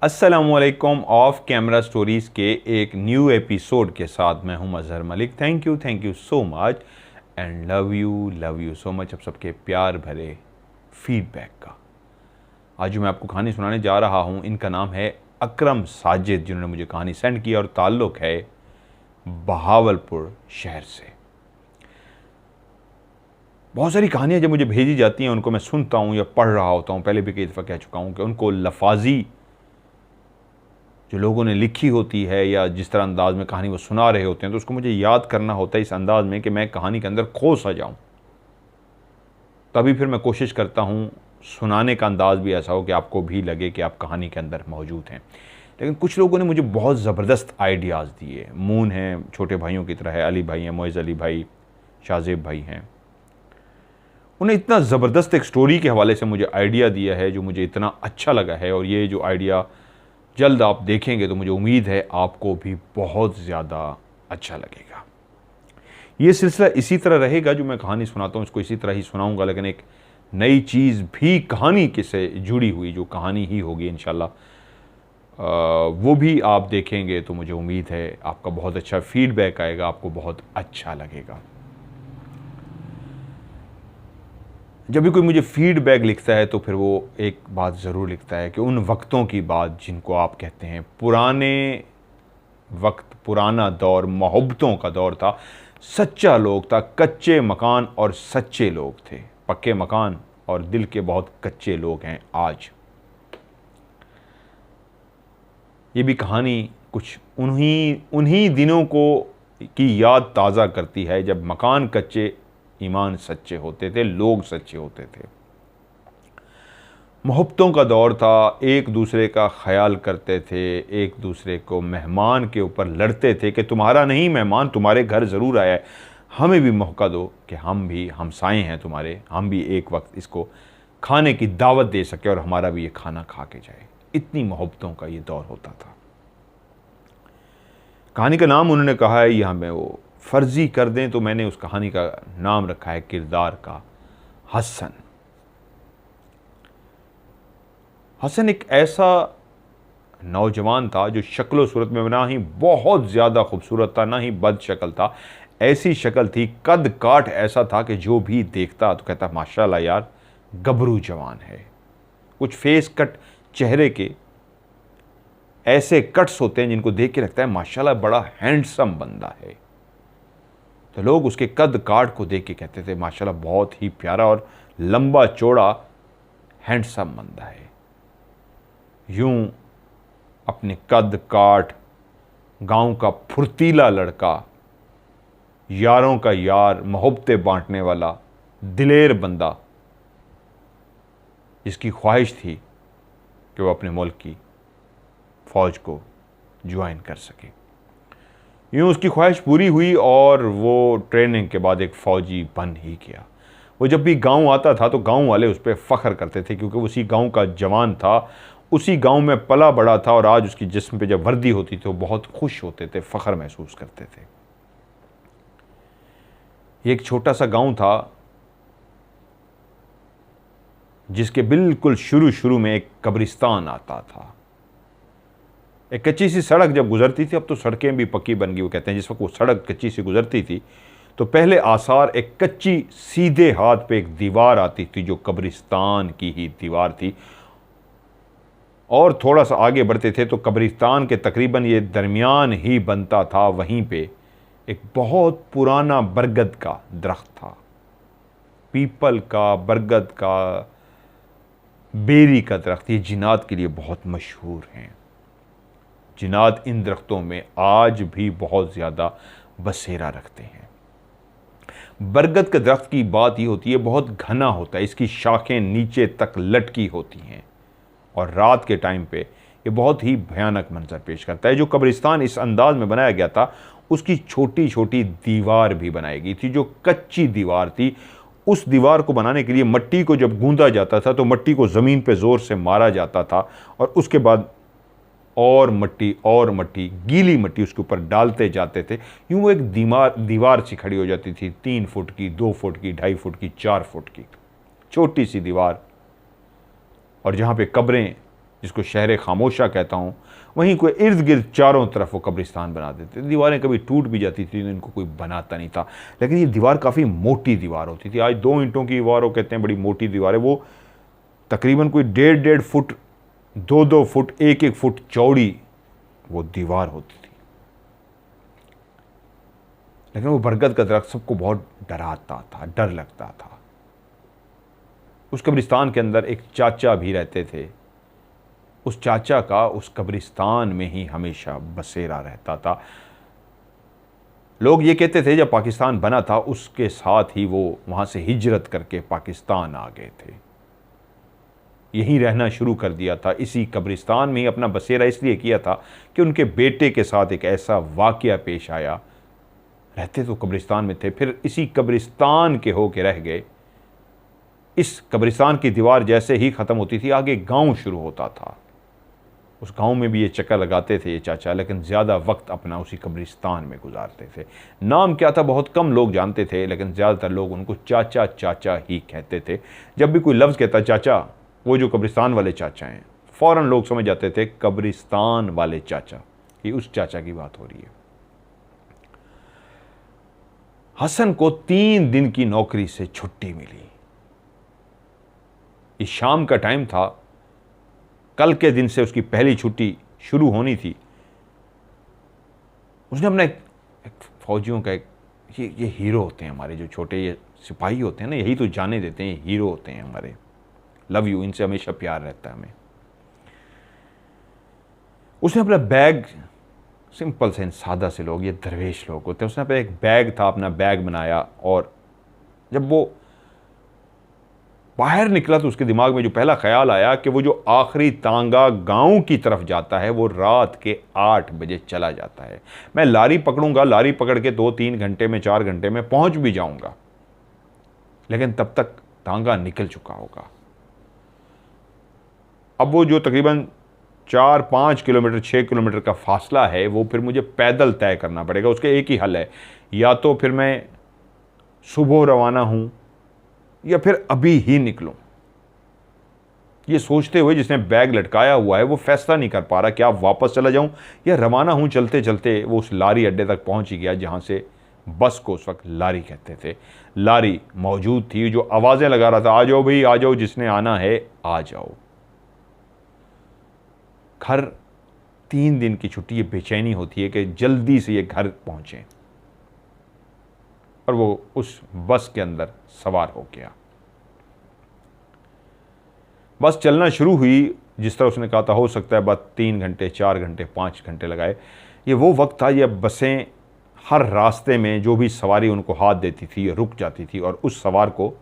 अस्सलामुअलैकुम of camera stories के एक न्यू एपिसोड के साथ मैं हूं Mazhar Malik. Thank you so much and love you so much. अब सबके प्यार भरे फीडबैक का आज जो मैं आपको कहानी सुनाने जा रहा हूं, इनका नाम है अकरम साजिद, जिन्होंने मुझे कहानी सेंड की और ताल्लुक़ है बहावलपुर शहर से। बहुत सारी कहानियाँ जब मुझे भेजी जाती हैं उनको मैं सुनता हूँ या पढ़ रहा होता हूँ। पहले भी कई दफ़ा कह चुका हूँ कि उनको लफाजी जो लोगों ने लिखी होती है या जिस तरह अंदाज में कहानी वो सुना रहे होते हैं, तो उसको मुझे याद करना होता है इस अंदाज में कि मैं कहानी के अंदर खो सा जाऊँ। तभी फिर मैं कोशिश करता हूँ सुनाने का अंदाज भी ऐसा हो कि आपको भी लगे कि आप कहानी के अंदर मौजूद हैं। लेकिन कुछ लोगों ने मुझे बहुत ज़बरदस्त आइडियाज़ दिए। मून हैं, छोटे भाइयों की तरह है, अली भाई हैं, मोइज़ अली भाई, शाहजेब भाई हैं। उन्हें इतना ज़बरदस्त एक स्टोरी के हवाले से मुझे आइडिया दिया है जो मुझे इतना अच्छा लगा है, और ये जो आइडिया जल्द आप देखेंगे तो मुझे उम्मीद है आपको भी बहुत ज़्यादा अच्छा लगेगा। ये सिलसिला इसी तरह रहेगा, जो मैं कहानी सुनाता हूँ इसको इसी तरह ही सुनाऊंगा, लेकिन एक नई चीज़ भी कहानी के से जुड़ी हुई जो कहानी ही होगी इंशाल्लाह, वो भी आप देखेंगे तो मुझे उम्मीद है आपका बहुत अच्छा फीडबैक आएगा, आपको बहुत अच्छा लगेगा। जब भी कोई मुझे फीडबैक लिखता है तो फिर वो एक बात ज़रूर लिखता है कि उन वक्तों की बात जिनको आप कहते हैं पुराने वक्त, पुराना दौर मोहब्बतों का दौर था, सच्चा लोग था, कच्चे मकान और सच्चे लोग थे। पक्के मकान और दिल के बहुत कच्चे लोग हैं आज। ये भी कहानी कुछ उन्हीं दिनों को की याद ताज़ा करती है जब मकान कच्चे, ईमान सच्चे होते थे, लोग सच्चे होते थे। मोहब्बतों का दौर था, एक दूसरे का ख्याल करते थे, एक दूसरे को मेहमान के ऊपर लड़ते थे कि तुम्हारा नहीं मेहमान तुम्हारे घर ज़रूर आया है, हमें भी मौका दो कि हम भी हमसाए हैं तुम्हारे, हम भी एक वक्त इसको खाने की दावत दे सके और हमारा भी ये खाना खा के जाए। इतनी मोहब्बतों का ये दौर होता था। कहानी का नाम उन्होंने कहा है, यहाँ में वो फ़र्ज़ी कर दें तो मैंने उस कहानी का नाम रखा है किरदार का हसन। हसन एक ऐसा नौजवान था जो शक्ल सूरत में ना ही बहुत ज़्यादा खूबसूरत था, ना ही बद शक्ल था। ऐसी शक्ल थी, कद काठ ऐसा था कि जो भी देखता तो कहता माशाल्लाह यार गबरू जवान है। कुछ फेस कट चेहरे के ऐसे कट्स होते हैं जिनको देख के लगता है माशाल्लाह बड़ा हैंडसम बंदा है। तो लोग उसके कद काठ को देख के कहते थे माशाल्लाह बहुत ही प्यारा और लंबा चौड़ा हैंडसम बंदा है। यूं अपने कद काठ, गांव का फुर्तीला लड़का, यारों का यार, मोहब्बतें बांटने वाला दिलेर बंदा, जिसकी ख्वाहिश थी कि वो अपने मुल्क की फ़ौज को ज्वाइन कर सके। यूँ उसकी ख्वाहिश पूरी हुई और वो ट्रेनिंग के बाद एक फ़ौजी बन ही गया। वो जब भी गांव आता था तो गांव वाले उस पर फ़ख्र करते थे, क्योंकि उसी गांव का जवान था, उसी गांव में पला बड़ा था, और आज उसकी जिस्म पे जब वर्दी होती थी वो बहुत खुश होते थे, फ़ख्र महसूस करते थे। ये एक छोटा सा गांव था जिसके बिल्कुल शुरू में एक कब्रिस्तान आता था। एक कच्ची सी सड़क जब गुजरती थी, अब तो सड़कें भी पक्की बन गई, वो कहते हैं जिस वक्त वो सड़क कच्ची सी गुजरती थी तो पहले आसार एक कच्ची सीधे हाथ पे एक दीवार आती थी जो कब्रिस्तान की ही दीवार थी, और थोड़ा सा आगे बढ़ते थे तो कब्रिस्तान के तकरीबन ये दरमियान ही बनता था, वहीं पे एक बहुत पुराना बरगद का दरख्त था। पीपल का, बरगद का, बेरी का दरख्त, ये जिनात के लिए बहुत मशहूर हैं। जिनात इन दरख्तों में आज भी बहुत ज़्यादा बसेरा रखते हैं। बरगद के दरख्त की बात ये होती है बहुत घना होता है, इसकी शाखें नीचे तक लटकी होती हैं और रात के टाइम पे ये बहुत ही भयानक मंजर पेश करता है। जो कब्रिस्तान इस अंदाज में बनाया गया था उसकी छोटी छोटी दीवार भी बनाई गई थी जो कच्ची दीवार थी। उस दीवार को बनाने के लिए मट्टी को जब गूंदा जाता था तो मट्टी को ज़मीन पे ज़ोर से मारा जाता था, और उसके बाद और मट्टी, गीली मट्टी उसके ऊपर डालते जाते थे। यूँ वो एक दीवार सी खड़ी हो जाती थी, 3 फुट की, 2 फुट की, 2.5 फुट की, 4 फुट की छोटी सी दीवार, और जहाँ पे कब्रें जिसको शहर खामोशा कहता हूँ, वहीं कोई इर्द गिर्द चारों तरफ वो कब्रिस्तान बना देते। दीवारें कभी टूट भी जाती थी तो इनको कोई बनाता नहीं था, लेकिन ये दीवार काफ़ी मोटी दीवार होती थी। आज 2 ईंटों की दीवार वो कहते हैं बड़ी मोटी दीवार है, वो तकरीबन कोई 1.5 फुट 2 फुट 1 फुट चौड़ी वो दीवार होती थी। लेकिन वो बरगद का दरख्त सबको बहुत डराता था, डर लगता था। उस कब्रिस्तान के अंदर एक चाचा भी रहते थे। उस चाचा का उस कब्रिस्तान में ही हमेशा बसेरा रहता था। लोग ये कहते थे जब पाकिस्तान बना था उसके साथ ही वो वहाँ से हिजरत करके पाकिस्तान आ गए थे, यहीं रहना शुरू कर दिया था। इसी कब्रिस्तान में ही अपना बसेरा इसलिए किया था कि उनके बेटे के साथ एक ऐसा वाक़या पेश आया। रहते तो कब्रिस्तान में थे, फिर इसी कब्रिस्तान के होके रह गए। इस कब्रिस्तान की दीवार जैसे ही ख़त्म होती थी आगे गांव शुरू होता था। उस गांव में भी ये चक्कर लगाते थे ये चाचा, लेकिन ज़्यादा वक्त अपना उसी कब्रिस्तान में गुजारते थे। नाम क्या था बहुत कम लोग जानते थे, लेकिन ज़्यादातर लोग उनको चाचा चाचा ही कहते थे। जब भी कोई लफ्ज़ कहता चाचा, वो जो कब्रिस्तान वाले चाचा हैं, फ़ौरन लोग समझ जाते थे कब्रिस्तान वाले चाचा, ये उस चाचा की बात हो रही है। हसन को 3 दिन की नौकरी से छुट्टी मिली। इस शाम का टाइम था, कल के दिन से उसकी पहली छुट्टी शुरू होनी थी। उसने अपना एक फौजियों का ये हीरो होते हैं हमारे, जो छोटे ये सिपाही होते हैं ना, यही तो जाने देते हैं, हीरो होते हैं हमारे। लव यू, इनसे हमेशा प्यार रहता है हमें। उसने अपना बैग, सिंपल से सादा से लोग, ये दरवेश लोग होते हैं, उसने अपना एक बैग था, अपना बैग बनाया, और जब वो बाहर निकला तो उसके दिमाग में जो पहला ख्याल आया कि वो जो आखिरी तांगा गांव की तरफ जाता है वो रात के 8 बजे चला जाता है। मैं लारी पकड़ूंगा, लारी पकड़ के 2-3 घंटे में 4 घंटे में पहुंच भी जाऊंगा, लेकिन तब तक तांगा निकल चुका होगा। अब वो जो तकरीबन 4-5 किलोमीटर 6 किलोमीटर का फासला है वो फिर मुझे पैदल तय करना पड़ेगा। उसके एक ही हल है, या तो फिर मैं सुबह रवाना हूं या फिर अभी ही निकलूं। ये सोचते हुए जिसने बैग लटकाया हुआ है वो फैसला नहीं कर पा रहा कि आप वापस चला जाऊं या रवाना हूं। चलते चलते वो उस लारी अड्डे तक पहुंच ही गया जहां से बस को उस वक्त लारी कहते थे। लारी मौजूद थी जो आवाज़ें लगा रहा था, आ जाओ भाई आ जाओ, जिसने आना है आ जाओ। घर 3 दिन की छुट्टी, ये बेचैनी होती है कि जल्दी से ये घर पहुंचे, और वो उस बस के अंदर सवार हो गया। बस चलना शुरू हुई, जिस तरह उसने कहा था हो सकता है बस 3 घंटे 4 घंटे 5 घंटे लगाए। ये वो वक्त था जब बसें हर रास्ते में जो भी सवारी उनको हाथ देती थी रुक जाती थी, और उस सवार को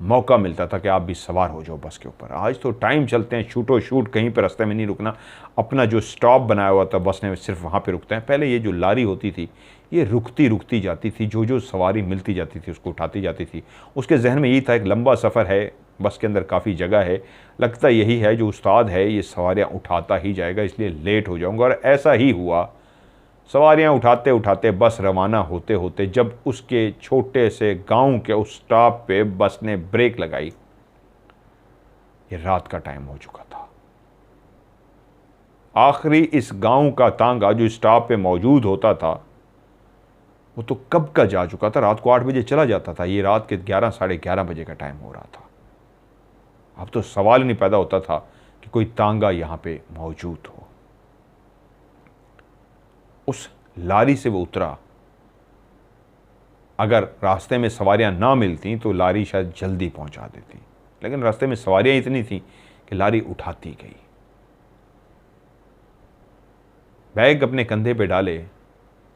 मौका मिलता था कि आप भी सवार हो जाओ बस के ऊपर। आज तो टाइम चलते हैं, शूटो शूट, कहीं पर रास्ते में नहीं रुकना, अपना जो स्टॉप बनाया हुआ था बस ने सिर्फ वहाँ पे रुकते हैं। पहले ये जो लारी होती थी ये रुकती रुकती जाती थी, जो जो सवारी मिलती जाती थी उसको उठाती जाती थी। उसके जहन में यही था एक लंबा सफ़र है, बस के अंदर काफ़ी जगह है, लगता यही है जो उस्ताद है ये सवारियाँ उठाता ही जाएगा, इसलिए लेट हो जाऊँगा। और ऐसा ही हुआ। सवारियाँ उठाते उठाते बस रवाना होते होते जब उसके छोटे से गांव के उस स्टॉप पे बस ने ब्रेक लगाई, ये रात का टाइम हो चुका था। आखिरी इस गांव का तांगा जो स्टॉप पे मौजूद होता था वो तो कब का जा चुका था, रात को 8 बजे चला जाता था, ये रात के 11 साढ़े 11 बजे का टाइम हो रहा था। अब तो सवाल ही नहीं पैदा होता था कि कोई तांगा यहां पे मौजूद हो। उस लारी से वो उतरा। अगर रास्ते में सवारियां ना मिलती तो लारी शायद जल्दी पहुंचा देती, लेकिन रास्ते में सवारियां इतनी थी कि लारी उठाती गई। बैग अपने कंधे पे डाले,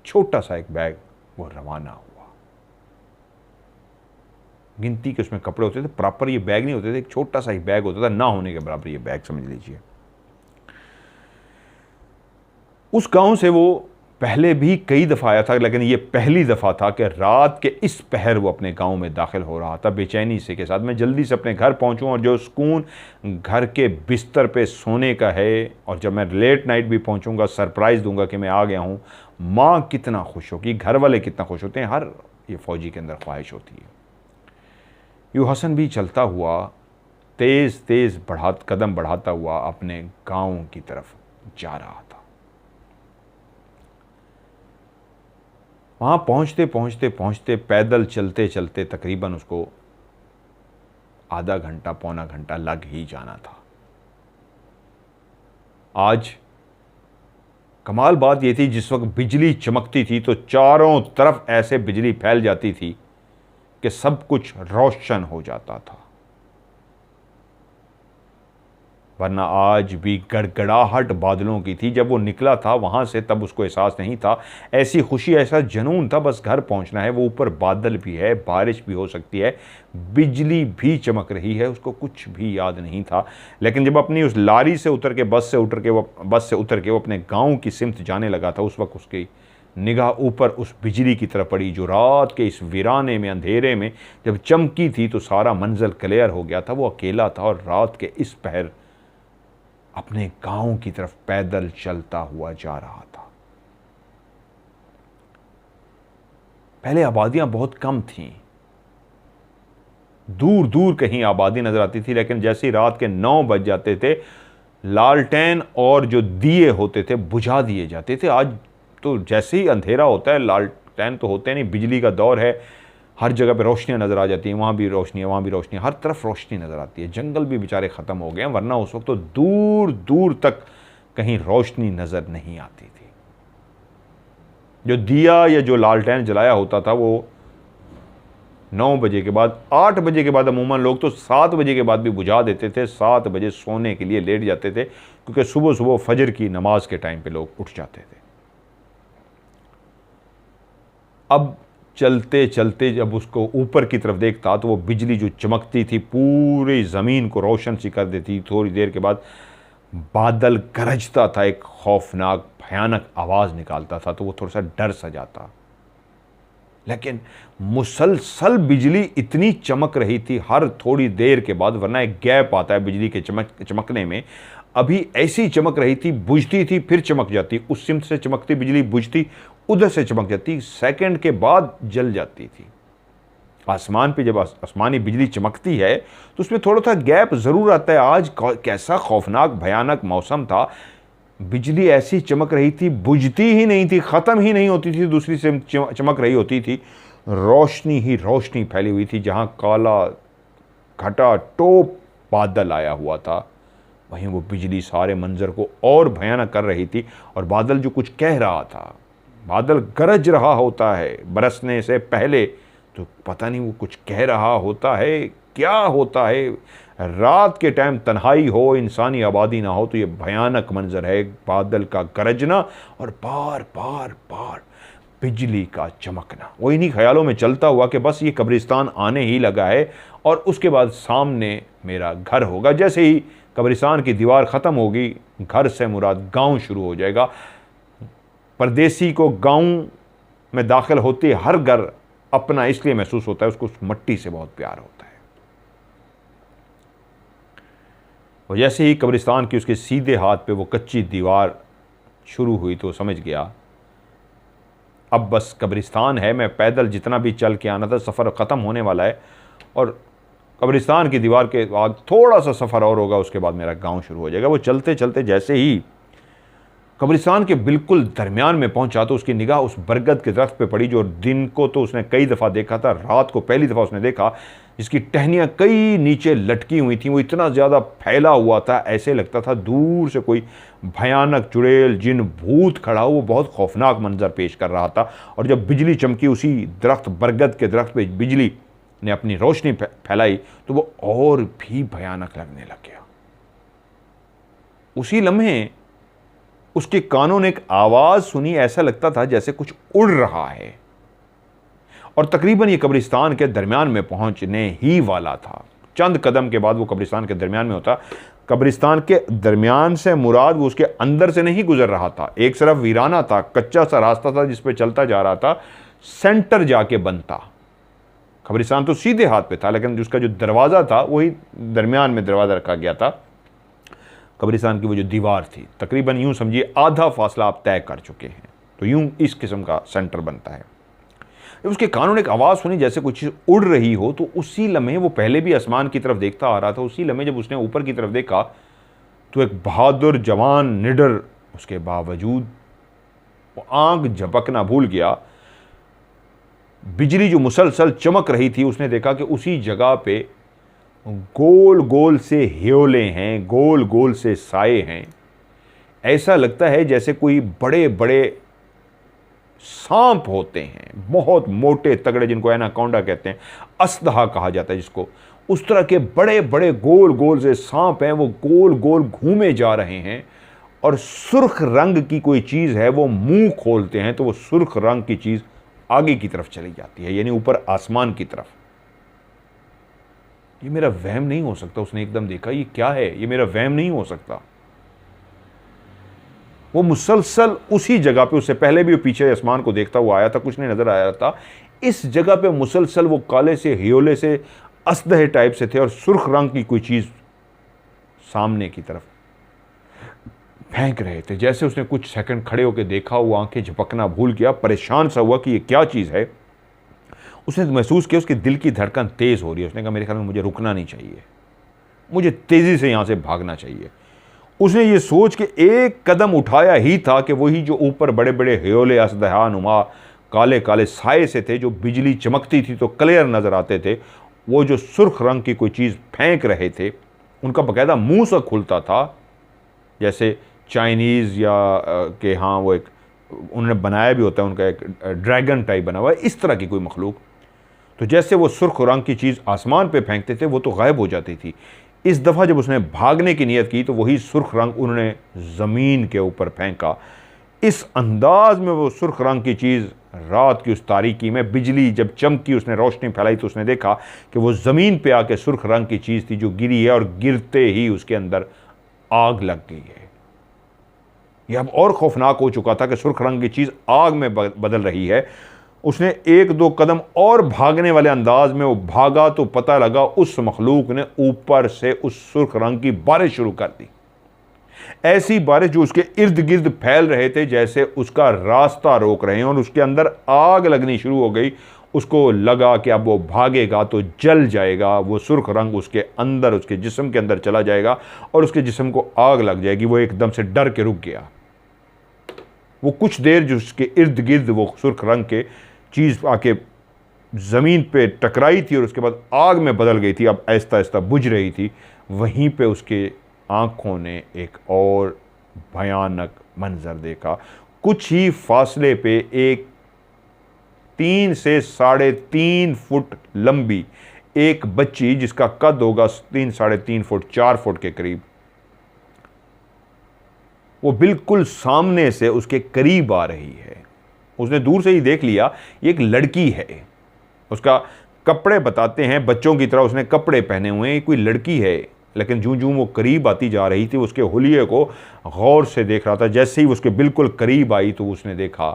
छोटा सा एक बैग, वो रवाना हुआ। गिनती के उसमें कपड़े होते थे, प्रॉपर ये बैग नहीं होते थे, एक छोटा सा एक बैग होता था, ना होने के बराबर ये बैग समझ लीजिए। उस गांव से वो पहले भी कई दफ़ा आया था, लेकिन ये पहली दफ़ा था कि रात के इस पहर वो अपने गांव में दाखिल हो रहा था बेचैनी से के साथ। मैं जल्दी से अपने घर पहुंचूं और जो सुकून घर के बिस्तर पे सोने का है, और जब मैं लेट नाइट भी पहुंचूंगा सरप्राइज़ दूंगा कि मैं आ गया हूं, माँ कितना खुश होगी, घर वाले कितना खुश होते हैं, हर ये फ़ौजी के अंदर ख्वाहिश होती है। यूं हसन भी चलता हुआ तेज़ तेज़ कदम बढ़ाता हुआ अपने गांव की तरफ जा रहा था। वहाँ पहुँचते पहुँचते पहुँचते पैदल चलते चलते तकरीबन उसको आधा घंटा पौना घंटा लग ही जाना था। आज कमाल बात यह थी, जिस वक्त बिजली चमकती थी तो चारों तरफ ऐसे बिजली फैल जाती थी कि सब कुछ रोशन हो जाता था, वरना आज भी गड़गड़ाहट बादलों की थी। जब वो निकला था वहाँ से तब उसको एहसास नहीं था, ऐसी खुशी ऐसा जुनून था, बस घर पहुँचना है। वो ऊपर बादल भी है, बारिश भी हो सकती है, बिजली भी चमक रही है, उसको कुछ भी याद नहीं था। लेकिन जब अपनी उस लारी से उतर के बस से उतर के वो अपने गाँव की सिमत जाने लगा था, उस वक्त उसकी निगाह ऊपर उस बिजली की तरफ पड़ी जो रात के इस वीराने में अंधेरे में जब चमकी थी तो सारा मंजर क्लियर हो गया था। वो अकेला था और रात के इस पहर अपने गांव की तरफ पैदल चलता हुआ जा रहा था। पहले आबादियां बहुत कम थीं, दूर दूर कहीं आबादी नजर आती थी, लेकिन जैसे ही रात के 9 बज जाते थे लालटेन और जो दिए होते थे बुझा दिए जाते थे। आज तो जैसे ही अंधेरा होता है लालटेन तो होते नहीं, बिजली का दौर है, हर जगह पे रोशनियां नज़र आ जाती हैं, वहाँ भी रोशनी है, वहाँ भी रोशनी है, हर तरफ रोशनी नज़र आती है। जंगल भी बेचारे ख़त्म हो गए हैं, वरना उस वक्त तो दूर दूर तक कहीं रोशनी नज़र नहीं आती थी। जो दिया या जो लालटेन जलाया होता था वो 9 बजे के बाद, 8 बजे के बाद अमूमन लोग तो 7 बजे के बाद भी बुझा देते थे। 7 बजे सोने के लिए लेट जाते थे, क्योंकि सुबह सुबह फजर की नमाज के टाइम पे लोग उठ जाते थे। अब चलते चलते जब उसको ऊपर की तरफ देखता तो वो बिजली जो चमकती थी पूरी ज़मीन को रोशन सी कर देती। थोड़ी देर के बाद बादल गरजता था, एक खौफनाक भयानक आवाज़ निकालता था, तो वो थोड़ा सा डर सा जाता। लेकिन मुसलसल बिजली इतनी चमक रही थी हर थोड़ी देर के बाद, वरना एक गैप आता है बिजली के चमकने में। अभी ऐसी चमक रही थी, बुझती थी फिर चमक जाती, उस सिमत से चमकती बिजली बुझती, उधर से चमक जाती, सेकंड के बाद जल जाती थी। आसमान पे जब आसमानी बिजली चमकती है तो उसमें थोड़ा सा गैप ज़रूर आता है। आज कैसा खौफनाक भयानक मौसम था, बिजली ऐसी चमक रही थी, बुझती ही नहीं थी, ख़त्म ही नहीं होती थी, दूसरी से चमक रही होती थी, रोशनी ही रोशनी फैली हुई थी। जहाँ काला घटा टोप बादल आया हुआ था, वहीं वो बिजली सारे मंजर को और भयानक कर रही थी। और बादल जो कुछ कह रहा था, बादल गरज रहा होता है बरसने से पहले, तो पता नहीं वो कुछ कह रहा होता है, क्या होता है। रात के टाइम तन्हाई हो, इंसानी आबादी ना हो, तो ये भयानक मंजर है, बादल का गरजना और बार बार बार बिजली का चमकना। वो इन्हीं ख्यालों में चलता हुआ कि बस ये कब्रिस्तान आने ही लगा है और उसके बाद सामने मेरा घर होगा। जैसे ही कब्रिस्तान की दीवार ख़त्म होगी, घर से मुराद गांव शुरू हो जाएगा। परदेसी को गांव में दाखिल होते हर घर अपना इसलिए महसूस होता है, उसको उस मट्टी से बहुत प्यार होता है। और जैसे ही कब्रिस्तान की उसके सीधे हाथ पे वो कच्ची दीवार शुरू हुई तो समझ गया अब बस कब्रिस्तान है, मैं पैदल जितना भी चल के आना था सफ़र ख़त्म होने वाला है और कब्रिस्तान की दीवार के बाद थोड़ा सा सफ़र और होगा, उसके बाद मेरा गांव शुरू हो जाएगा। वो चलते चलते जैसे ही कब्रिस्तान के बिल्कुल दरमियान में पहुंचा तो उसकी निगाह उस बरगद के दरख्त पे पड़ी, जो दिन को तो उसने कई दफ़ा देखा था, रात को पहली दफ़ा उसने देखा, जिसकी टहनियाँ कई नीचे लटकी हुई थी। वो इतना ज़्यादा फैला हुआ था, ऐसे लगता था दूर से कोई भयानक चुड़ैल जिन भूत खड़ा हो। वो बहुत खौफनाक मंजर पेश कर रहा था। और जब बिजली चमकी उसी दरख्त बरगद के दरख्त पे बिजली ने अपनी रोशनी फैलाई तो वो और भी भयानक लगने लग गया। उसी लम्हे उसके कानों ने एक आवाज़ सुनी, ऐसा लगता था जैसे कुछ उड़ रहा है, और तकरीबन ये कब्रिस्तान के दरमियान में पहुंचने ही वाला था। चंद कदम के बाद वो कब्रिस्तान के दरमियान में होता। कब्रिस्तान के दरमियान से मुराद वो उसके अंदर से नहीं गुजर रहा था, एक तरफ वीराना था, कच्चा सा रास्ता था जिस पे चलता जा रहा था, सेंटर जाके बनता। कब्रिस्तान तो सीधे हाथ पे था, लेकिन उसका जो दरवाज़ा था वही दरमियान में दरवाज़ा रखा गया था। कब्रिस्तान की वो जो दीवार थी, तकरीबन यूँ समझिए आधा फासला आप तय कर चुके हैं, तो यूँ इस किस्म का सेंटर बनता है। उसके कानों ने एक आवाज़ सुनी जैसे कुछ चीज़ उड़ रही हो, तो उसी लम्हे वो पहले भी आसमान की तरफ देखता आ रहा था। उसी लम्हे जब उसने ऊपर की तरफ देखा तो एक बहादुर जवान निडर उसके बावजूद वो आंख झपकना भूल गया। बिजली जो मुसलसल चमक रही थी, उसने देखा कि उसी जगह पे गोल गोल से ह्योले हैं, गोल गोल से साए हैं। ऐसा लगता है जैसे कोई बड़े बड़े सांप होते हैं, बहुत मोटे तगड़े, जिनको एनाकोंडा कहते हैं, अस्दहा कहा जाता है जिसको। उस तरह के बड़े बड़े गोल गोल से सांप हैं, वो गोल गोल घूमे जा रहे हैं। और सुर्ख रंग की कोई चीज़ है, वो मुंह खोलते हैं तो वो सुर्ख रंग की चीज़ आगे की तरफ चली जाती है, यानी ऊपर आसमान की तरफ। ये मेरा वहम नहीं हो सकता, उसने एकदम देखा, ये क्या है, ये मेरा वहम नहीं हो सकता। वो मुसलसल उसी जगह पे, उससे पहले भी वो पीछे आसमान को देखता हुआ आया था, कुछ नहीं नजर आया था। इस जगह पे मुसलसल वो काले से ह्योले से अस्दहे टाइप से थे और सुर्ख रंग की कोई चीज सामने की तरफ फेंक रहे थे। जैसे उसने कुछ सेकंड खड़े होकर देखा, वो आंखें झपकना भूल गया, परेशान सा हुआ कि ये क्या चीज है। उसने महसूस किया उसके दिल की धड़कन तेज हो रही है। उसने कहा मेरे ख्याल में मुझे रुकना नहीं चाहिए, मुझे तेजी से यहां से भागना चाहिए। उसने ये सोच के एक कदम उठाया ही था कि वही जो ऊपर बड़े बड़े ह्योले अस्दहा नुमा काले काले साए से थे, जो बिजली चमकती थी तो क्लियर नजर आते थे, वो जो सुर्ख रंग की कोई चीज़ फेंक रहे थे, उनका बाकायदा मुंह सा खुलता था, जैसे चाइनीज़ या के हाँ वो एक उन्होंने बनाया भी होता है, उनका एक ड्रैगन टाइप बना हुआ है, इस तरह की कोई मखलूक। तो जैसे वो सुर्ख रंग की चीज़ आसमान पे फेंकते थे वो तो गायब हो जाती थी। इस दफ़ा जब उसने भागने की नीयत की तो वही सुर्ख रंग उन्होंने ज़मीन के ऊपर फेंका। इस अंदाज में वो सुर्ख रंग की चीज़ रात की उस तारीकी में, बिजली जब चमकी, उसने रोशनी फैलाई तो उसने देखा कि वो ज़मीन पे आके सुर्ख रंग की चीज़ थी जो गिरी है, और गिरते ही उसके अंदर आग लग गई है। यह अब और खौफनाक हो चुका था कि सुर्ख रंग की चीज़ आग में बदल रही है। उसने एक दो कदम और भागने वाले अंदाज में वो भागा तो पता लगा उस मखलूक ने ऊपर से उस सुर्ख रंग की बारिश शुरू कर दी। ऐसी बारिश जो उसके इर्द गिर्द फैल रहे थे जैसे उसका रास्ता रोक रहे हैं, और उसके अंदर आग लगनी शुरू हो गई। उसको लगा कि अब वो भागेगा तो जल जाएगा, वो सुर्ख रंग उसके अंदर, उसके जिस्म के अंदर चला जाएगा और उसके जिस्म को आग लग जाएगी। वो एकदम से डर के रुक गया। वो कुछ देर जो उसके इर्द गिर्द वो सुर्ख रंग के चीज़ आके ज़मीन पे टकराई थी और उसके बाद आग में बदल गई थी, अब आहिस्ता आहिस्ता बुझ रही थी, वहीं पे उसके आँखों ने एक और भयानक मंजर देखा। कुछ ही फासले पे एक 3 से 3.5 फुट लंबी एक बच्ची, जिसका कद होगा 3, 3.5 फुट, 4 फुट के करीब, वो बिल्कुल सामने से उसके करीब आ रही है। उसने दूर से ही देख लिया ये एक लड़की है। उसका कपड़े बताते हैं बच्चों की तरह उसने कपड़े पहने हुए हैं, कोई लड़की है। लेकिन जूं जूं वो करीब आती जा रही थी, उसके हुलिये को गौर से देख रहा था। जैसे ही उसके बिल्कुल करीब आई तो उसने देखा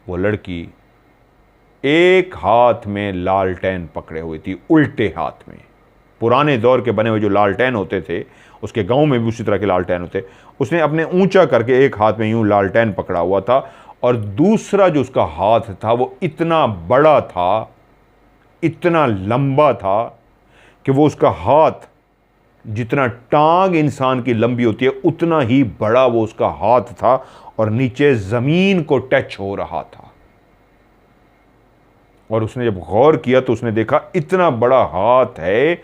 वो लड़की एक हाथ में लालटेन पकड़े हुई थी, उल्टे हाथ में। पुराने दौर के बने हुए जो लालटेन होते थे, उसके गांव में भी उसी तरह के लालटेन होते, उसने अपने ऊंचा करके एक हाथ में यूं लालटेन पकड़ा हुआ था, और दूसरा जो उसका हाथ था वो इतना बड़ा था, इतना लंबा था कि वो उसका हाथ जितना टांग इंसान की लंबी होती है उतना ही बड़ा वो उसका हाथ था, और नीचे जमीन को टच हो रहा था। और उसने जब गौर किया तो उसने देखा इतना बड़ा हाथ है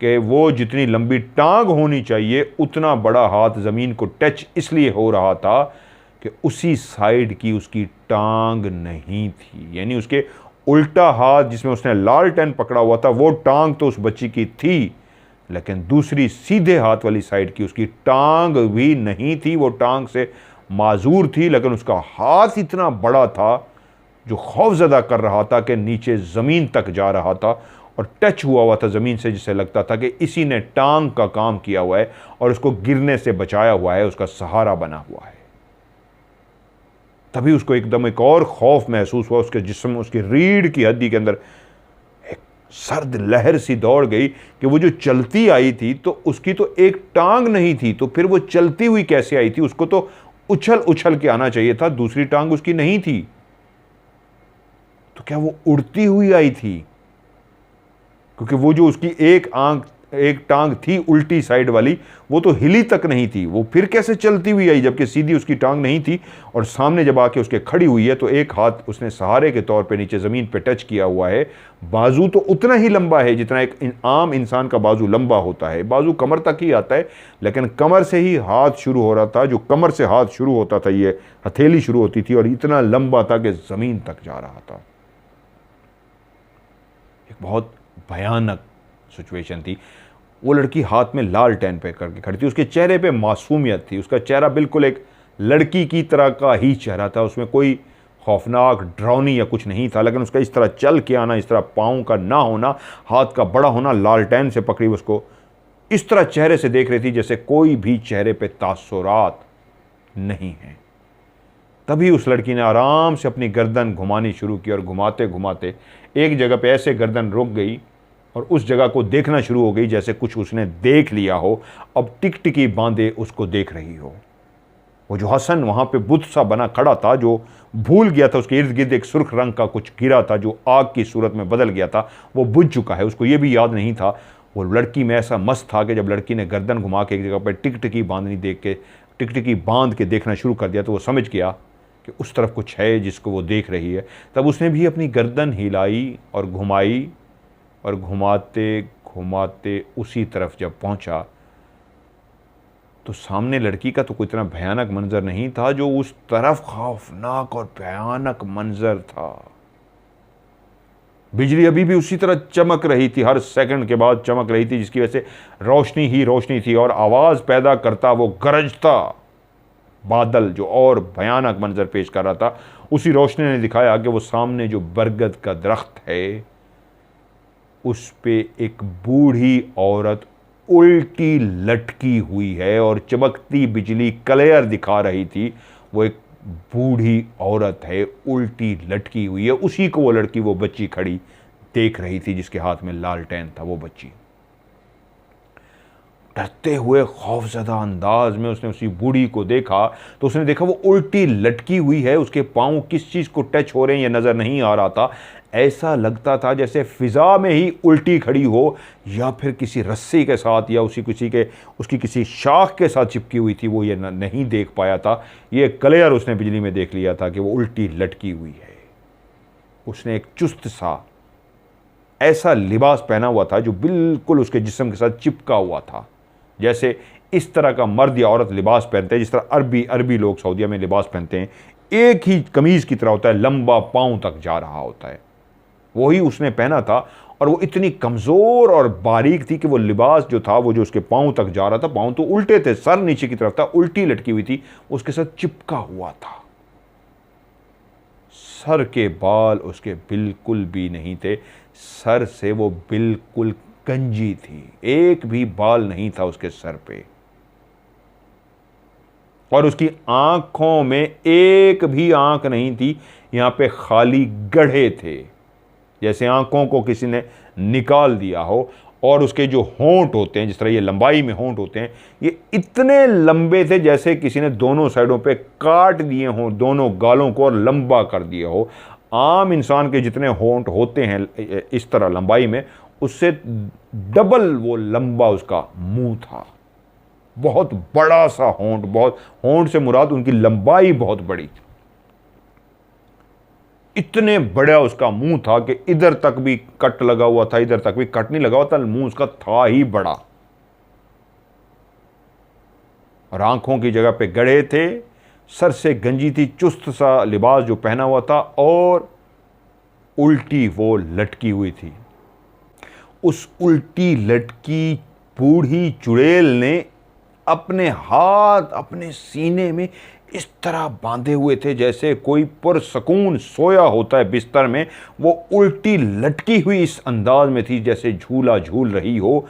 कि वो जितनी लंबी टांग होनी चाहिए उतना बड़ा हाथ ज़मीन को टच इसलिए हो रहा था कि उसी साइड की उसकी टांग नहीं थी। यानी उसके उल्टा हाथ जिसमें उसने लालटेन पकड़ा हुआ था वो टांग तो उस बच्ची की थी, लेकिन दूसरी सीधे हाथ वाली साइड की उसकी टांग भी नहीं थी। वो टांग से माजूर थी, लेकिन उसका हाथ इतना बड़ा था जो खौफजदा कर रहा था कि नीचे ज़मीन तक जा रहा था और टच हुआ था ज़मीन से, जिससे लगता था कि इसी ने टांग का काम किया हुआ है और उसको गिरने से बचाया हुआ है, उसका सहारा बना हुआ है। तभी उसको एकदम एक और खौफ महसूस हुआ। उसके जिस्म, उसकी रीढ़ की हड्डी के अंदर एक सर्द लहर सी दौड़ गई कि वो जो चलती आई थी तो उसकी तो एक टांग नहीं थी, तो फिर वो चलती हुई कैसे आई थी? उसको तो उछल उछल के आना चाहिए था, दूसरी टांग उसकी नहीं थी। तो क्या वो उड़ती हुई आई थी? क्योंकि वो जो उसकी एक टांग थी उल्टी साइड वाली, वो तो हिली तक नहीं थी। वो फिर कैसे चलती हुई आई जबकि सीधी उसकी टांग नहीं थी? और सामने जब आके उसके खड़ी हुई है तो एक हाथ उसने सहारे के तौर पे नीचे ज़मीन पे टच किया हुआ है। बाजू तो उतना ही लंबा है जितना एक आम इंसान का बाजू लंबा होता है। बाजू कमर तक ही आता है, लेकिन कमर से ही हाथ शुरू हो रहा था। जो कमर से हाथ शुरू होता था, ये हथेली शुरू होती थी और इतना लंबा था कि ज़मीन तक जा रहा था। एक बहुत भयानक सिचुएशन थी। वो लड़की हाथ में लालटेन पे करके खड़ी थी। उसके चेहरे पे मासूमियत थी। उसका चेहरा बिल्कुल एक लड़की की तरह का ही चेहरा था। उसमें कोई खौफनाक, डरावनी या कुछ नहीं था, लेकिन उसका इस तरह चल के आना, इस तरह पाँव का ना होना, हाथ का बड़ा होना, लालटेन से पकड़ी उसको इस तरह चेहरे से देख रही थी जैसे कोई भी चेहरे पे तासुरात नहीं है। तभी उस लड़की ने आराम से अपनी गर्दन घुमानी शुरू की और घुमाते घुमाते एक जगह पे ऐसे गर्दन रुक गई और उस जगह को देखना शुरू हो गई जैसे कुछ उसने देख लिया हो। अब टिकटिकी बांधे उसको देख रही हो। वो जो हसन वहाँ पे बुत सा बना खड़ा था, जो भूल गया था, उसके इर्द गिर्द एक सुर्ख रंग का कुछ गिरा था जो आग की सूरत में बदल गया था, वो बुझ चुका है। उसको ये भी याद नहीं था। वो लड़की में ऐसा मस्त था कि जब लड़की ने गर्दन घुमा के एक जगह पर टिकटिकी बांधनी देख के, टिकटिकी बांध के देखना शुरू कर दिया, तो वो समझ गया कि उस तरफ कुछ है जिसको वो देख रही है। तब उसने भी अपनी गर्दन हिलाई और घुमाई और घुमाते घुमाते उसी तरफ जब पहुंचा तो सामने लड़की का तो कोई इतना भयानक मंजर नहीं था जो उस तरफ खौफनाक और भयानक मंजर था। बिजली अभी भी उसी तरह चमक रही थी, हर सेकंड के बाद चमक रही थी, जिसकी वजह से रोशनी ही रोशनी थी और आवाज पैदा करता वो गरजता बादल जो और भयानक मंजर पेश कर रहा था। उसी रोशनी ने दिखाया कि वो सामने जो बरगद का दरख्त है उस पे एक बूढ़ी औरत उल्टी लटकी हुई है और चमकती बिजली क्लियर दिखा रही थी। वो एक बूढ़ी औरत है, उल्टी लटकी हुई है। उसी को वो लड़की, वो बच्ची खड़ी देख रही थी जिसके हाथ में लालटेन था। वो बच्ची डरते हुए खौफजदा अंदाज में उसने उसी बूढ़ी को देखा तो उसने देखा वो उल्टी लटकी हुई है। उसके पांव किस चीज़ को टच हो रहे हैं ये नज़र नहीं आ रहा था। ऐसा लगता था जैसे फिज़ा में ही उल्टी खड़ी हो या फिर किसी रस्सी के साथ या उसकी किसी शाख के साथ चिपकी हुई थी। वो ये नहीं देख पाया था। ये क्लियर उसने बिजली में देख लिया था कि वो उल्टी लटकी हुई है। उसने एक चुस्त सा ऐसा लिबास पहना हुआ था जो बिल्कुल उसके जिस्म के साथ चिपका हुआ था। जैसे इस तरह का मर्द या औरत लिबास पहनते हैं, जिस तरह अरबी लोग सऊदीया में लिबास पहनते हैं, एक ही कमीज़ की तरह होता है, लंबा पाँव तक जा रहा होता है। वही उसने पहना था और वो इतनी कमज़ोर और बारीक थी कि वो लिबास जो था, वो जो उसके पाँव तक जा रहा था, पाँव तो उल्टे थे, सर नीचे की तरफ था, उल्टी लटकी हुई थी, उसके साथ चिपका हुआ था। सर के बाल उसके बिल्कुल भी नहीं थे। सर से वो बिल्कुल गंजी थी, एक भी बाल नहीं था उसके सर पे। और उसकी आंखों में एक भी आंख नहीं थी, यहां पे खाली गड्ढे थे, जैसे आंखों को किसी ने निकाल दिया हो। और उसके जो होंठ होते हैं, जिस तरह ये लंबाई में होंठ होते हैं, ये इतने लंबे थे जैसे किसी ने दोनों साइडों पे काट दिए हों दोनों गालों को और लंबा कर दिए हो। आम इंसान के जितने होंठ होते हैं इस तरह लंबाई में, उससे डबल वो लंबा उसका मुंह था। बहुत बड़ा सा होंठ, बहुत होंठ से मुराद उनकी लंबाई बहुत बड़ी थी। इतने बड़ा उसका मुंह था कि इधर तक भी कट लगा हुआ था, इधर तक भी कट नहीं लगा हुआ था, मुंह उसका था ही बड़ा। और आंखों की जगह पे गड्ढे थे, सर से गंजी थी, चुस्त सा लिबास जो पहना हुआ था और उल्टी वो लटकी हुई थी। उस उल्टी लटकी बूढ़ी चुड़ैल ने अपने हाथ अपने सीने में इस तरह बांधे हुए थे जैसे कोई पुरसकून सोया होता है बिस्तर में। वो उल्टी लटकी हुई इस अंदाज में थी जैसे झूला झूल रही हो,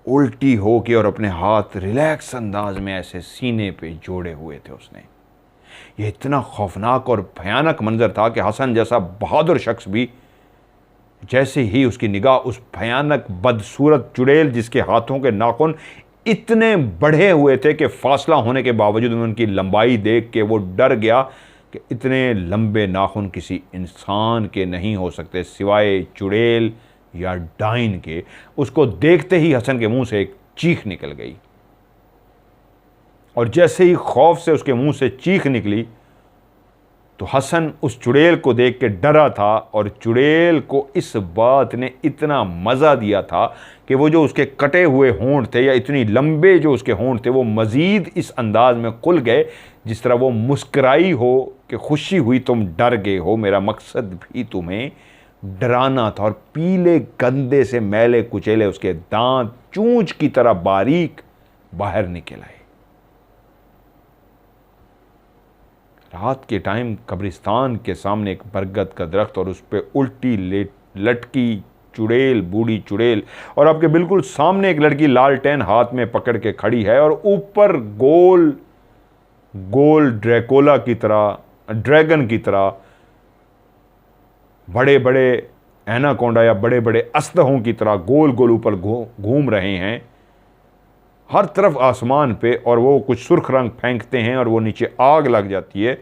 उल्टी हो के, और अपने हाथ रिलैक्स अंदाज में ऐसे सीने पे जोड़े हुए थे उसने। ये इतना खौफनाक और भयानक मंजर था कि हसन जैसा बहादुर शख्स भी जैसे ही उसकी निगाह उस भयानक बदसूरत चुड़ैल, जिसके हाथों के नाखून इतने बढ़े हुए थे कि फासला होने के बावजूद उनकी लंबाई देख के वो डर गया कि इतने लंबे नाखून किसी इंसान के नहीं हो सकते सिवाय चुड़ैल या डाइन के। उसको देखते ही हसन के मुंह से एक चीख निकल गई, और जैसे ही खौफ से उसके मुंह से चीख निकली तो हसन उस चुड़ैल को देख के डरा था, और चुड़ैल को इस बात ने इतना मज़ा दिया था कि वो जो उसके कटे हुए होंठ थे या इतनी लंबे जो उसके होंठ थे वो मज़ीद इस अंदाज में खुल गए जिस तरह वो मुस्कराई हो कि खुशी हुई तुम डर गए हो, मेरा मकसद भी तुम्हें डराना था। और पीले गंदे से मैले कुचेले उसके दांत चूंच की तरह बारीक बाहर निकल आए। रात के टाइम कब्रिस्तान के सामने एक बरगद का दरख्त और उस पर उल्टी लटकी चुड़ैल, बूढ़ी चुड़ैल, और आपके बिल्कुल सामने एक लड़की लालटेन हाथ में पकड़ के खड़ी है, और ऊपर गोल गोल ड्रैकोला की तरह, ड्रैगन की तरह बड़े बड़े एनाकोंडा या बड़े बड़े अस्तहों की तरह गोल गोल ऊपर घूम रहे हैं हर तरफ आसमान पे, और वो कुछ सुर्ख रंग फेंकते हैं और वो नीचे आग लग जाती है।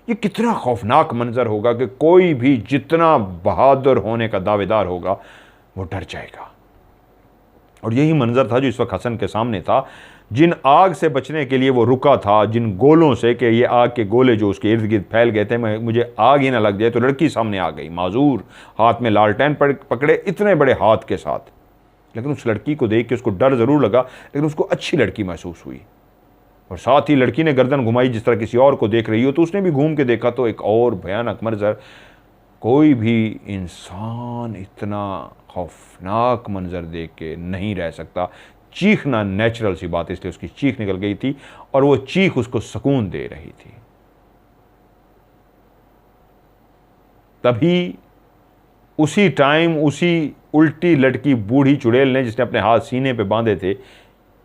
ये कितना खौफनाक मंजर होगा कि कोई भी जितना बहादुर होने का दावेदार होगा वो डर जाएगा। और यही मंजर था जो इस वक्त हसन के सामने था। जिन आग से बचने के लिए वो रुका था, जिन गोलों से कि ये आग के गोले जो उसके इर्द गिर्द फैल गए थे, मुझे आग ही ना लग जाए, तो लड़की सामने आ गई माजूर, हाथ में लालटेन पकड़े, इतने बड़े हाथ के साथ। लेकिन उस लड़की को देख के उसको डर ज़रूर लगा, लेकिन उसको अच्छी लड़की महसूस हुई। और साथ ही लड़की ने गर्दन घुमाई जिस तरह किसी और को देख रही हो, तो उसने भी घूम के देखा तो एक और भयानक मंजर। कोई भी इंसान इतना खौफनाक मंजर देख के नहीं रह सकता। चीखना नेचुरल सी बात, इसलिए उसकी चीख निकल गई थी, और वो चीख उसको सुकून दे रही थी। तभी उसी टाइम उसी उल्टी लटकी बूढ़ी चुड़ैल ने, जिसने अपने हाथ सीने पे बांधे थे,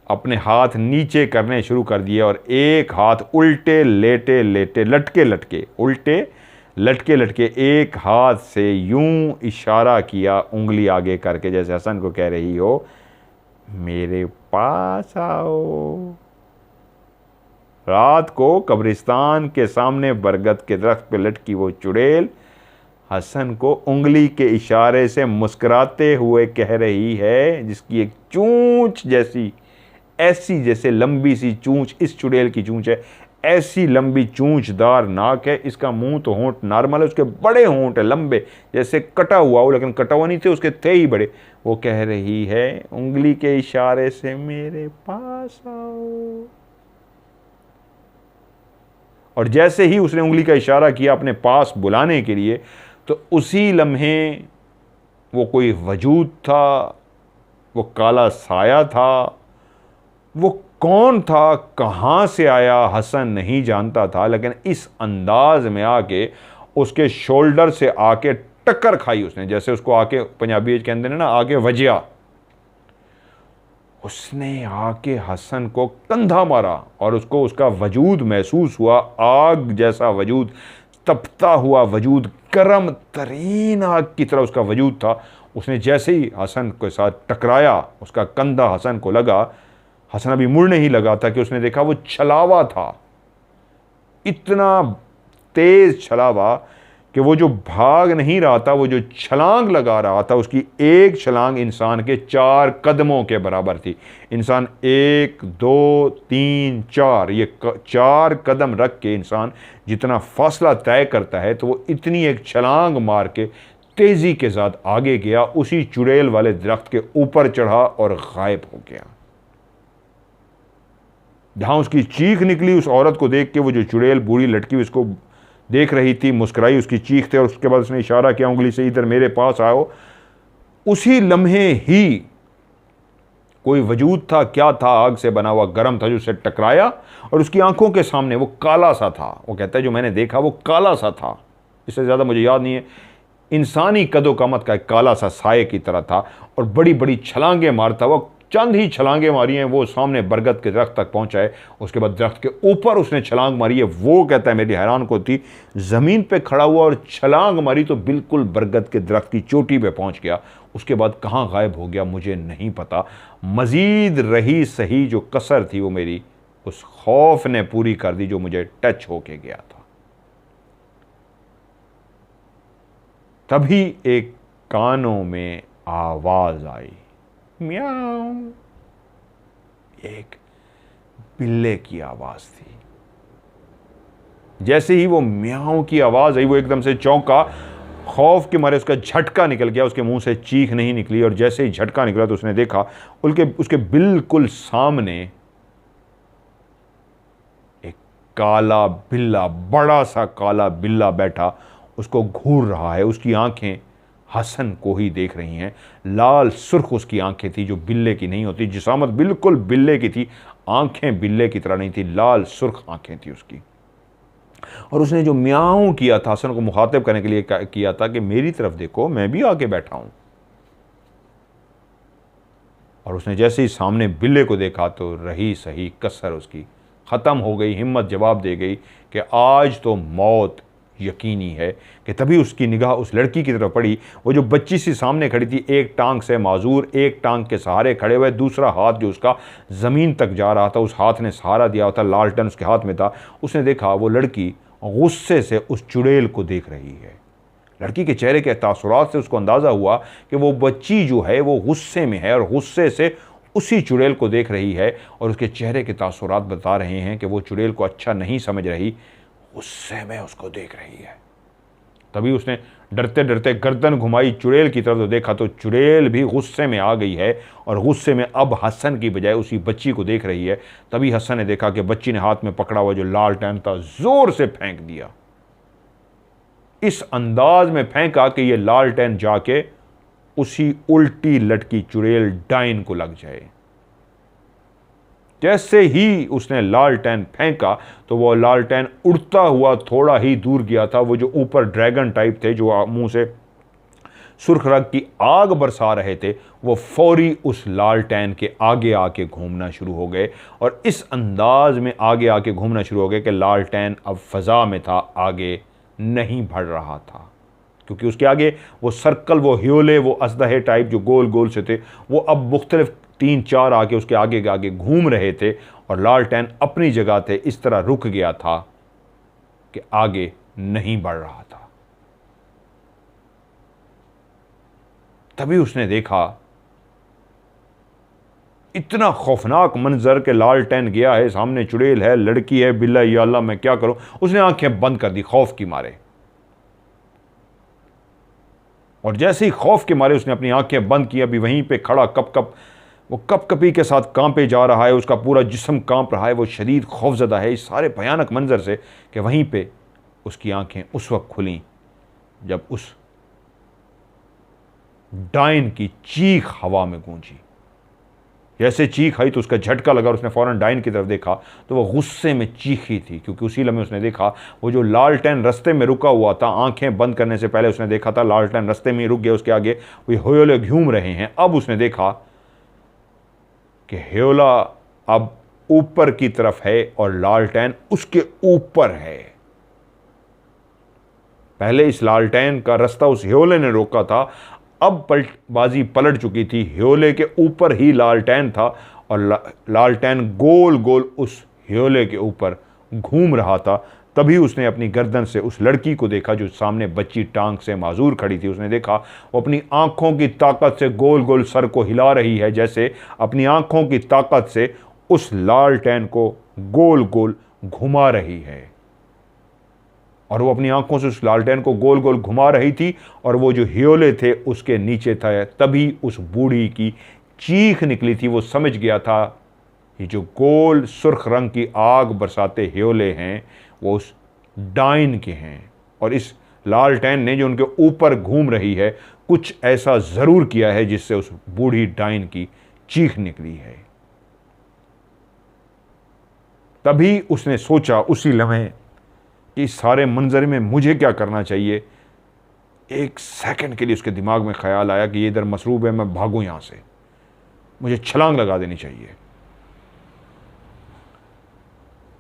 अपने हाथ नीचे करने शुरू कर दिए, और एक हाथ उल्टे लेटे लेटे लटके लटके उल्टे लटके लटके एक हाथ से यूं इशारा किया उंगली आगे करके, जैसे हसन को कह रही हो मेरे पास आओ। रात को कब्रिस्तान के सामने बरगद के दरख्त पे लटकी वो चुड़ैल हसन को उंगली के इशारे से मुस्कुराते हुए कह रही है, जिसकी एक चूंच जैसी, ऐसी जैसे लंबी सी चूंच इस चुड़ैल की चूंच है, ऐसी लंबी चूंचदार नाक है, इसका मुंह तो होंठ नॉर्मल है, उसके बड़े होंठ है लंबे, जैसे कटा हुआ हो, लेकिन कटा हुआ नहीं थे, उसके थे ही बड़े। वो कह रही है उंगली के इशारे से मेरे पास आओ। और जैसे ही उसने उंगली का इशारा किया अपने पास बुलाने के लिए, तो उसी लम्हे वो कोई वजूद था, वो काला साया था, वो कौन था, कहाँ से आया, हसन नहीं जानता था, लेकिन इस अंदाज में आके उसके शोल्डर से आके टक्कर खाई उसने, जैसे उसको आके पंजाबी कहते हैं ना आके वजिया, उसने आके हसन को कंधा मारा और उसको उसका वजूद महसूस हुआ, आग जैसा वजूद, तपता हुआ वजूद, गर्म तरीन आग की तरह उसका वजूद था। उसने जैसे ही हसन के साथ टकराया, उसका कंधा हसन को लगा, हसन अभी मुड़ने ही लगा था कि उसने देखा वो छलावा था, इतना तेज छलावा कि वो जो भाग नहीं रहा था, वो जो छलांग लगा रहा था, उसकी एक छलांग इंसान के 4 कदमों के बराबर थी। इंसान 1 2 3 4 ये 4 कदम रख के इंसान जितना फासला तय करता है, तो वो इतनी एक छलांग मार के तेजी के साथ आगे गया, उसी चुड़ैल वाले दरख्त के ऊपर चढ़ा और गायब हो गया। जहां उसकी चीख निकली, उस औरत को देख के वो जो चुड़ैल बूढ़ी लटकी उसको देख रही थी, मुस्कुराई, उसकी चीख थे, और उसके बाद उसने इशारा किया उंगली से इधर मेरे पास आओ। उसी लम्हे ही कोई वजूद था, क्या था, आग से बना हुआ गर्म था, जो उससे टकराया और उसकी आंखों के सामने वो काला सा था। वो कहता है जो मैंने देखा वो काला सा था, इससे ज़्यादा मुझे याद नहीं है, इंसानी कदो कामत का एक काला सा साये की तरह था और बड़ी बड़ी छलांगे मारता। वो चंद ही छलांगे मारी हैं, वो सामने बरगद के दरख्त तक पहुंचा है, उसके बाद दरख्त के ऊपर उसने छलांग मारी है। वो कहता है मेरी हैरान को थी, ज़मीन पे खड़ा हुआ और छलांग मारी तो बिल्कुल बरगद के दरख्त की चोटी पे पहुंच गया। उसके बाद कहाँ गायब हो गया मुझे नहीं पता। मज़ीद रही सही जो कसर थी वो मेरी उस खौफ ने पूरी कर दी जो मुझे टच होके गया था। तभी एक कानों में आवाज आई, म्याऊ। एक बिल्ले की आवाज थी। जैसे ही वो म्याऊ की आवाज आई, वो एकदम से चौंका, खौफ के मारे उसका झटका निकल गया, उसके मुंह से चीख नहीं निकली। और जैसे ही झटका निकला तो उसने देखा उसके बिल्कुल सामने एक काला बिल्ला, बड़ा सा काला बिल्ला बैठा उसको घूर रहा है। उसकी आंखें हसन को ही देख रही हैं। लाल सुर्ख उसकी आंखें थी, जो बिल्ले की नहीं होती। जिसामत बिल्कुल बिल्ले की थी, आंखें बिल्ले की तरह नहीं थी, लाल सुर्ख आंखें थी उसकी। और उसने जो म्याऊं किया था, हसन को मुखातिब करने के लिए किया था कि मेरी तरफ देखो, मैं भी आके बैठा हूं। और उसने जैसे ही सामने बिल्ले को देखा तो रही सही कसर उसकी ख़त्म हो गई। हिम्मत जवाब दे गई कि आज तो मौत यकीनी है। कि तभी उसकी निगाह उस लड़की की तरफ पड़ी, वो जो बच्ची सी सामने खड़ी थी, एक टांग से माजूर, एक टांग के सहारे खड़े हुए, दूसरा हाथ जो उसका ज़मीन तक जा रहा था, उस हाथ ने सहारा दिया हुआ था, लालटेन उसके हाथ में था। उसने देखा वो लड़की गुस्से से उस चुड़ैल को देख रही है। लड़की के चेहरे के तासुरात से उसको अंदाज़ा हुआ कि वो बच्ची जो है वो गुस्से में है और गुस्से से उसी चुड़ैल को देख रही है। और उसके चेहरे के तासुरात बता रहे हैं कि वो चुड़ैल को अच्छा नहीं समझ रही, गुस्से में उसको देख रही है। तभी उसने डरते डरते गर्दन घुमाई चुड़ैल की तरफ, तो देखा तो चुड़ैल भी गुस्से में आ गई है और गुस्से में अब हसन की बजाय उसी बच्ची को देख रही है। तभी हसन ने देखा कि बच्ची ने हाथ में पकड़ा हुआ जो लालटेन था जोर से फेंक दिया। इस अंदाज में फेंका कि ये लालटेन जाके उसी उल्टी लटकी चुड़ैल डाइन को लग जाए। जैसे ही उसने लालटेन फेंका तो वो लालटेन उड़ता हुआ थोड़ा ही दूर गया था। वो जो ऊपर ड्रैगन टाइप थे जो मुंह से सुर्ख रंग की आग बरसा रहे थे, वो फौरी उस लालटेन के आगे आके घूमना शुरू हो गए। और इस अंदाज में आगे आके घूमना शुरू हो गए कि लालटेन अब फजा में था, आगे नहीं बढ़ रहा था। क्योंकि उसके आगे वो सर्कल, वो ह्योले, वो असदहे टाइप जो गोल गोल से थे, वो अब मुख्तलिफ 3-4 आके उसके आगे के आगे घूम रहे थे। और लालटेन अपनी जगह थे इस तरह रुक गया था कि आगे नहीं बढ़ रहा था। तभी उसने देखा इतना खौफनाक मंजर के लालटेन गया है, सामने चुड़ैल है, लड़की है, बिल्ला, या अल्लाह मैं क्या करूं। उसने आंखें बंद कर दी खौफ की मारे। और जैसे ही खौफ के मारे उसने अपनी आंखें बंद की, अभी वहीं पे खड़ा वो कपकपी के साथ कांपे जा रहा है, उसका पूरा जिस्म कांप रहा है, वो शदीद खौफजदा है इस सारे भयानक मंजर से कि वहीं पे उसकी आंखें उस वक्त खुली जब उस डाइन की चीख हवा में गूंजी। जैसे चीख आई तो उसका झटका लगा और उसने फौरन डाइन की तरफ देखा तो वो गुस्से में चीखी थी। क्योंकि उसी लम्हे उसने देखा वो जो लालटेन रस्ते में रुका हुआ था, आंखें बंद करने से पहले उसने देखा था लालटेन रस्ते में ही रुक गया, उसके आगे वो ह्योले घूम रहे हैं। अब उसने देखा कि ह्योला अब ऊपर की तरफ है और लालटेन उसके ऊपर है। पहले इस लालटेन का रास्ता उस ह्योले ने रोका था, अब बाजी पलट चुकी थी। ह्योले के ऊपर ही लालटेन था और लालटेन गोल गोल उस ह्योले के ऊपर घूम रहा था। तभी उसने अपनी गर्दन से उस लड़की को देखा जो सामने बच्ची टांग से माजूर खड़ी थी। उसने देखा वो अपनी आंखों की ताकत से गोल गोल सर को हिला रही है, जैसे अपनी आंखों की ताकत से उस लालटेन को गोल गोल घुमा रही है। और वो अपनी आंखों से उस लालटेन को गोल गोल घुमा रही थी और वो जो ह्योले थे उसके नीचे था। तभी उस बूढ़ी की चीख निकली थी। वो समझ गया था ये जो गोल सुर्ख रंग की आग बरसाते ह्योले हैं वो उस डाइन के हैं। और इस लालटेन ने जो उनके ऊपर घूम रही है कुछ ऐसा ज़रूर किया है जिससे उस बूढ़ी डाइन की चीख निकली है। तभी उसने सोचा उसी लम्हे कि इस सारे मंजर में मुझे क्या करना चाहिए। एक सेकंड के लिए उसके दिमाग में ख्याल आया कि ये इधर मसरूब है, मैं भागूं यहां से, मुझे छलांग लगा देनी चाहिए।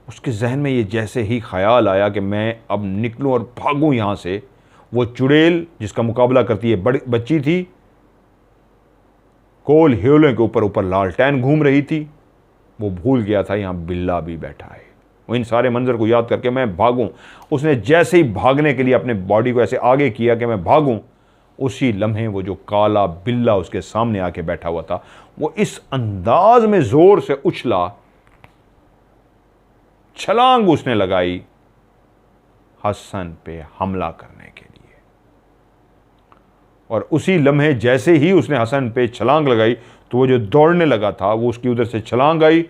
उसके जहन में ये जैसे ही ख्याल आया कि मैं अब निकलूं और भागूं यहां से, वो चुड़ैल जिसका मुकाबला करती है बड़ी बच्ची थी, गोल ह्योले के ऊपर ऊपर लालटेन घूम रही थी। वो भूल गया था यहां बिल्ला भी बैठा है। वो इन सारे मंजर को याद करके मैं भागूं, उसने जैसे ही भागने के लिए अपने बॉडी को ऐसे आगे किया कि मैं भागूं, उसी लम्हे वो जो काला बिल्ला उसके सामने आके बैठा हुआ था, वो इस अंदाज में जोर से उछला, छलांग उसने लगाई हसन पे हमला करने के लिए। और उसी लम्हे जैसे ही उसने हसन पे छलांग लगाई तो वो जो दौड़ने लगा था वो उसकी उधर से छलांग आई,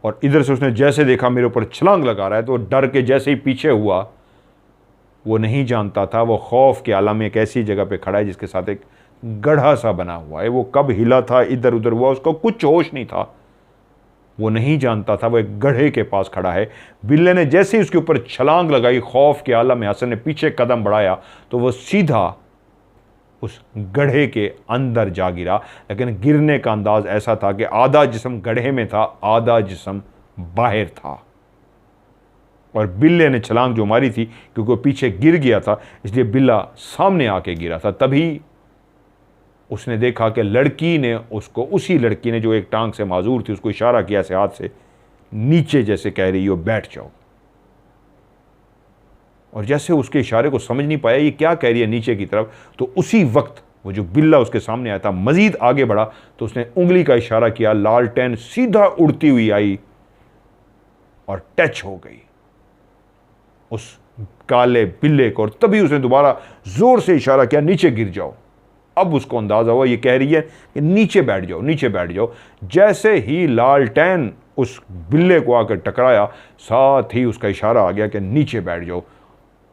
और इधर से उसने जैसे देखा मेरे ऊपर छलांग लगा रहा है, तो डर के जैसे ही पीछे हुआ। वो नहीं जानता था वो खौफ के आलम में एक ऐसी जगह पे खड़ा है जिसके साथ एक गड्ढा सा बना हुआ है। वो कब हिला था, इधर उधर हुआ, उसको कुछ होश नहीं था। वो नहीं जानता था वो एक गड्ढे के पास खड़ा है। बिल्ले ने जैसे ही उसके ऊपर छलांग लगाई, खौफ के आलम में हसन ने पीछे कदम बढ़ाया तो वो सीधा उस गड्ढे के अंदर जा गिरा। लेकिन गिरने का अंदाज ऐसा था कि आधा जिस्म गड्ढे में था, आधा जिस्म बाहर था। और बिल्ले ने छलांग जो मारी थी, क्योंकि वो पीछे गिर गया था, इसलिए बिल्ला सामने आके गिरा था। तभी उसने देखा कि लड़की ने उसको, उसी लड़की ने जो एक टांग से माजूर थी, उसको इशारा किया ऐसे हाथ से नीचे, जैसे कह रही हो बैठ जाओ। और जैसे उसके इशारे को समझ नहीं पाया ये क्या कह रही है नीचे की तरफ, तो उसी वक्त वो जो बिल्ला उसके सामने आया था मजीद आगे बढ़ा तो उसने उंगली का इशारा किया, लालटेन सीधा उड़ती हुई आई और टच हो गई उस काले बिल्ले को। और तभी उसने दोबारा जोर से इशारा किया नीचे गिर जाओ। अब उसको अंदाजा हुआ ये कह रही है कि नीचे बैठ जाओ, नीचे बैठ जाओ। जैसे ही लालटेन उस बिल्ले को आकर टकराया, साथ ही उसका इशारा आ गया कि नीचे बैठ जाओ।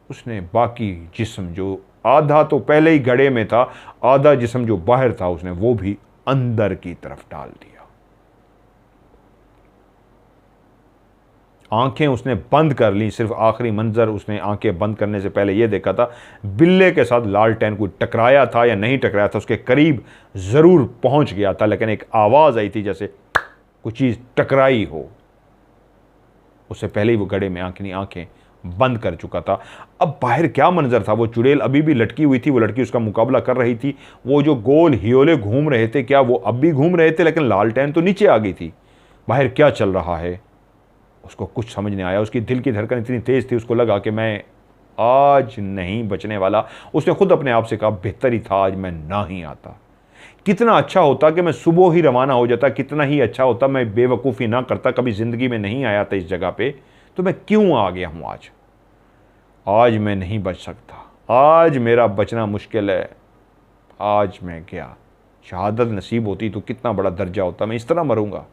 उसने बाकी जिस्म जो आधा तो पहले ही गड्ढे में था, आधा जिस्म जो बाहर था, उसने वो भी अंदर की तरफ डाल दिया। आंखें उसने बंद कर ली। सिर्फ आखिरी मंजर उसने आंखें बंद करने से पहले यह देखा था बिल्ले के साथ लालटेन कोई टकराया था या नहीं टकराया था, उसके करीब जरूर पहुंच गया था, लेकिन एक आवाज आई थी जैसे कोई चीज टकराई हो। उससे पहले ही वो गड्ढे में आंखें बंद कर चुका था। अब बाहर क्या मंजर था, वो चुड़ैल अभी भी लटकी हुई थी, वो लड़की उसका मुकाबला कर रही थी। वो जो गोल हियोले घूम रहे थे, क्या वो अब भी घूम रहे थे? लेकिन लालटेन तो नीचे आ गई थी। बाहर क्या चल रहा है उसको कुछ समझ नहीं आया। उसकी दिल की धड़कन इतनी तेज थी, उसको लगा कि मैं आज नहीं बचने वाला। उसने खुद अपने आप से कहा बेहतर ही था आज मैं ना ही आता। कितना अच्छा होता कि मैं सुबह ही रवाना हो जाता, कितना ही अच्छा होता मैं बेवकूफ़ी ना करता, कभी ज़िंदगी में नहीं आया था इस जगह पे, तो मैं क्यों आ गया हूँ आज। आज मैं नहीं बच सकता, आज मेरा बचना मुश्किल है। आज मैं गया, शहादत नसीब होती तो कितना बड़ा दर्जा होता। मैं इस तरह मरूंगा,